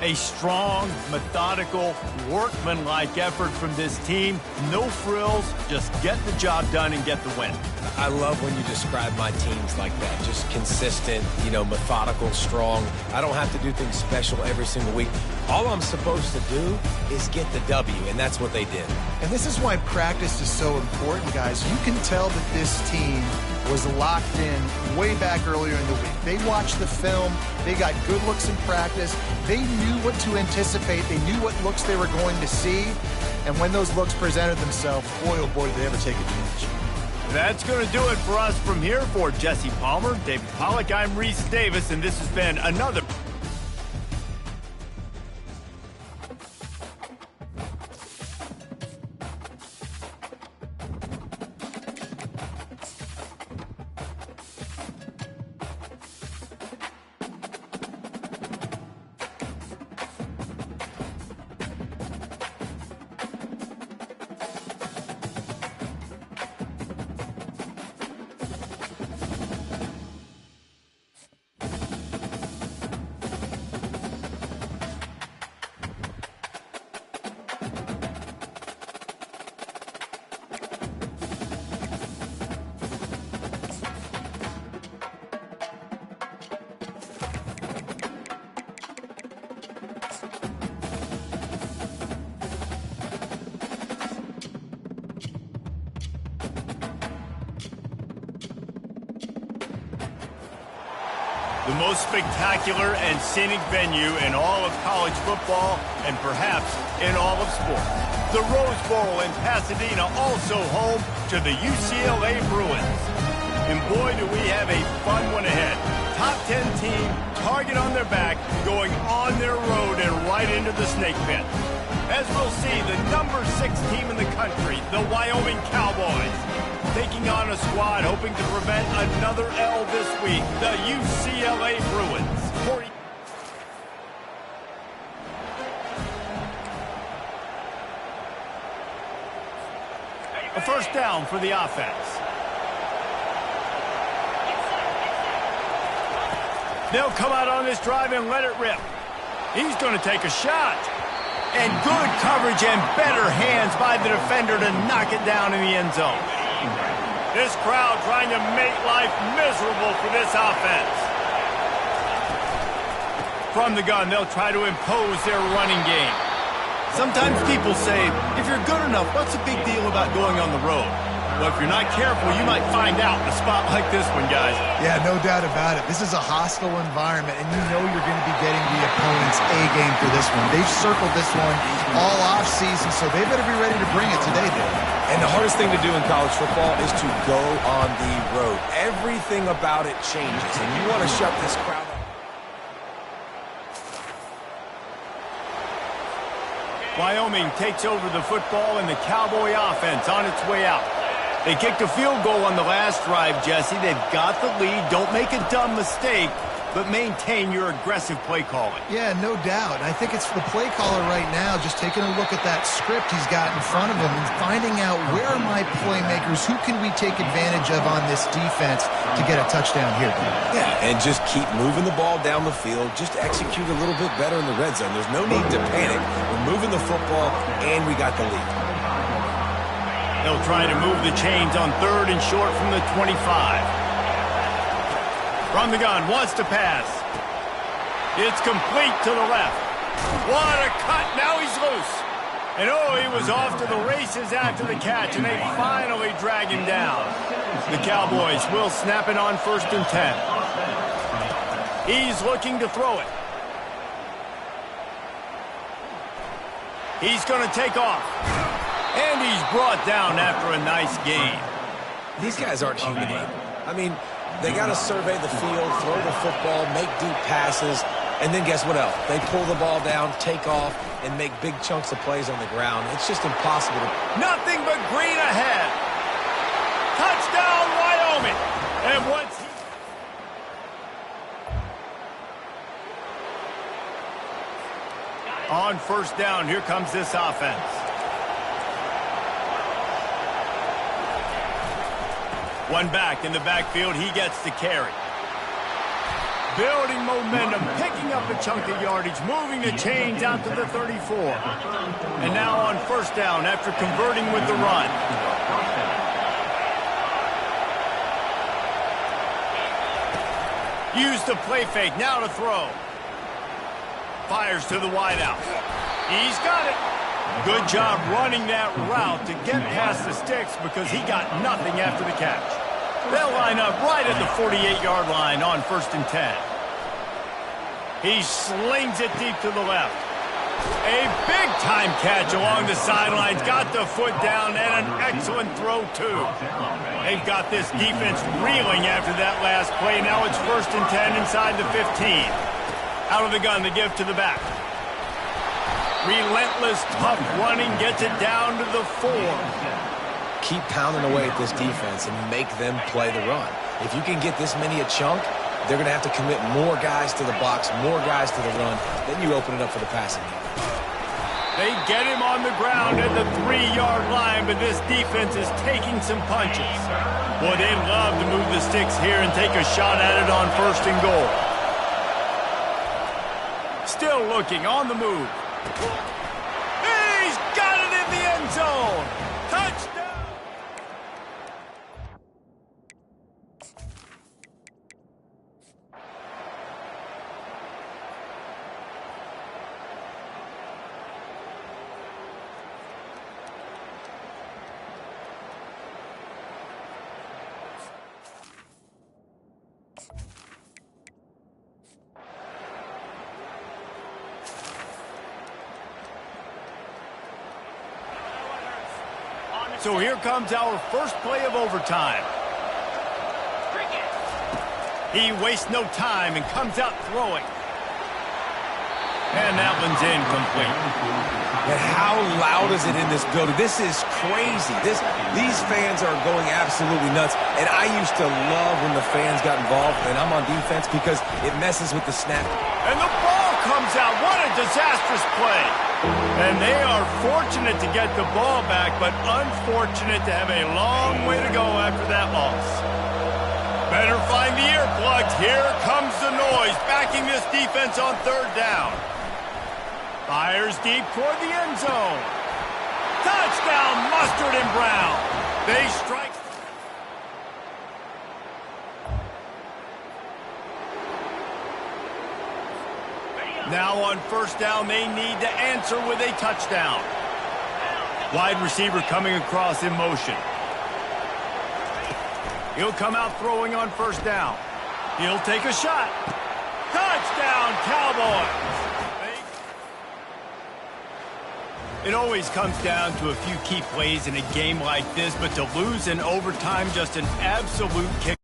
A: A strong, methodical, workmanlike effort from this team. No frills, just get the job done and get the win.
C: I love when you describe my teams like that. Just consistent, methodical, strong. I don't have to do things special every single week. All I'm supposed to do is get the W, and that's what they did.
B: And this is why practice is so important, guys. You can tell that this team was locked in way back earlier in the week. They watched the film. They got good looks in practice. They knew what to anticipate. They knew what looks they were going to see. And when those looks presented themselves, boy, oh boy, did they ever take advantage.
A: That's going to do it for us from here. For Jesse Palmer, David Pollack, I'm Reese Davis, and this has been another... The most spectacular and scenic venue in all of college football and perhaps in all of sports. The Rose Bowl in Pasadena, also home to the UCLA Bruins. And boy, do we have a fun one ahead. Top 10 team, target on their back, going on their road and right into the snake pit. As we'll see, the number 6 team in the country, the Wyoming Cowboys, taking on a squad hoping to prevent another L this week, the UCLA Bruins. A first down for the offense. They'll come out on this drive and let it rip. He's going to take a shot. And good coverage and better hands by the defender to knock it down in the end zone. This crowd trying to make life miserable for this offense. From the gun, they'll try to impose their running game. Sometimes people say, if you're good enough, what's the big deal about going on the road? Well, if you're not careful, you might find out in a spot like this one, guys.
B: Yeah, no doubt about it. This is a hostile environment, and you know you're going to be getting the opponent's A-game for this one. They've circled this one all off-season, so they better be ready to bring it today, Dave.
C: And the hardest thing to do in college football is to go on the road. Everything about it changes, and you want to shut this crowd up.
A: Wyoming takes over the football, and the Cowboy offense on its way out. They kicked a field goal on the last drive, Jesse. They've got the lead. Don't make a dumb mistake, but maintain your aggressive play calling.
B: Yeah, no doubt. I think it's the play caller right now just taking a look at that script he's got in front of him and finding out where are my playmakers, who can we take advantage of on this defense to get a touchdown here.
C: Yeah, and just keep moving the ball down the field. Just execute a little bit better in the red zone. There's no need to panic. We're moving the football, and we got the lead.
A: They'll try to move the chains on 3rd and short from the 25. From the gun, wants to pass. It's complete to the left. What a cut, now he's loose. And oh, he was off to the races after the catch, and they finally drag him down. The Cowboys will snap it on 1st and 10. He's looking to throw it. He's going to take off. And he's brought down after a nice gain.
C: These guys aren't human. I mean, they got to survey the field, throw the football, make deep passes, and then guess what else? They pull the ball down, take off, and make big chunks of plays on the ground. It's just impossible to...
A: Nothing but green ahead. Touchdown, Wyoming. And once on 1st down, here comes this offense. One back in the backfield, he gets the carry. Building momentum, picking up a chunk of yardage, moving the chains out to the 34. And now on 1st down after converting with the run. Use the play fake, now to throw. Fires to the wideout. He's got it. Good job running that route to get past the sticks because he got nothing after the catch. They'll line up right at the 48-yard line on 1st and 10. He slings it deep to the left. A big-time catch along the sidelines. Got the foot down and an excellent throw, too. They've got this defense reeling after that last play. Now it's 1st and 10 inside the 15. Out of the gun to give to the back. Relentless, tough running gets it down to the 4.
C: Keep pounding away at this defense and make them play the run. If you can get this many a chunk, they're going to have to commit more guys to the box, more guys to the run. Then you open it up for the passing game.
A: They get him on the ground at the 3-yard line, but this defense is taking some punches. Boy, they love to move the sticks here and take a shot at it on 1st and goal. Still looking on the move. He's got it in the end zone. Touchdown. So here comes our first play of overtime. He wastes no time and comes out throwing. And that one's incomplete.
C: And how loud is it in this building? This is crazy. These fans are going absolutely nuts. And I used to love when the fans got involved, and I'm on defense because it messes with the snap.
A: And the ball comes out. What a disastrous play. And they are fortunate to get the ball back, but unfortunate to have a long way to go after that loss. Better find the earplugs. Here comes the noise, backing this defense on 3rd down. Fires deep toward the end zone. Touchdown, Mustard and Brown. They strike. Now on 1st down, they need to answer with a touchdown. Wide receiver coming across in motion. He'll come out throwing on 1st down. He'll take a shot. Touchdown, Cowboys! It always comes down to a few key plays in a game like this, but to lose in overtime, just an absolute kick.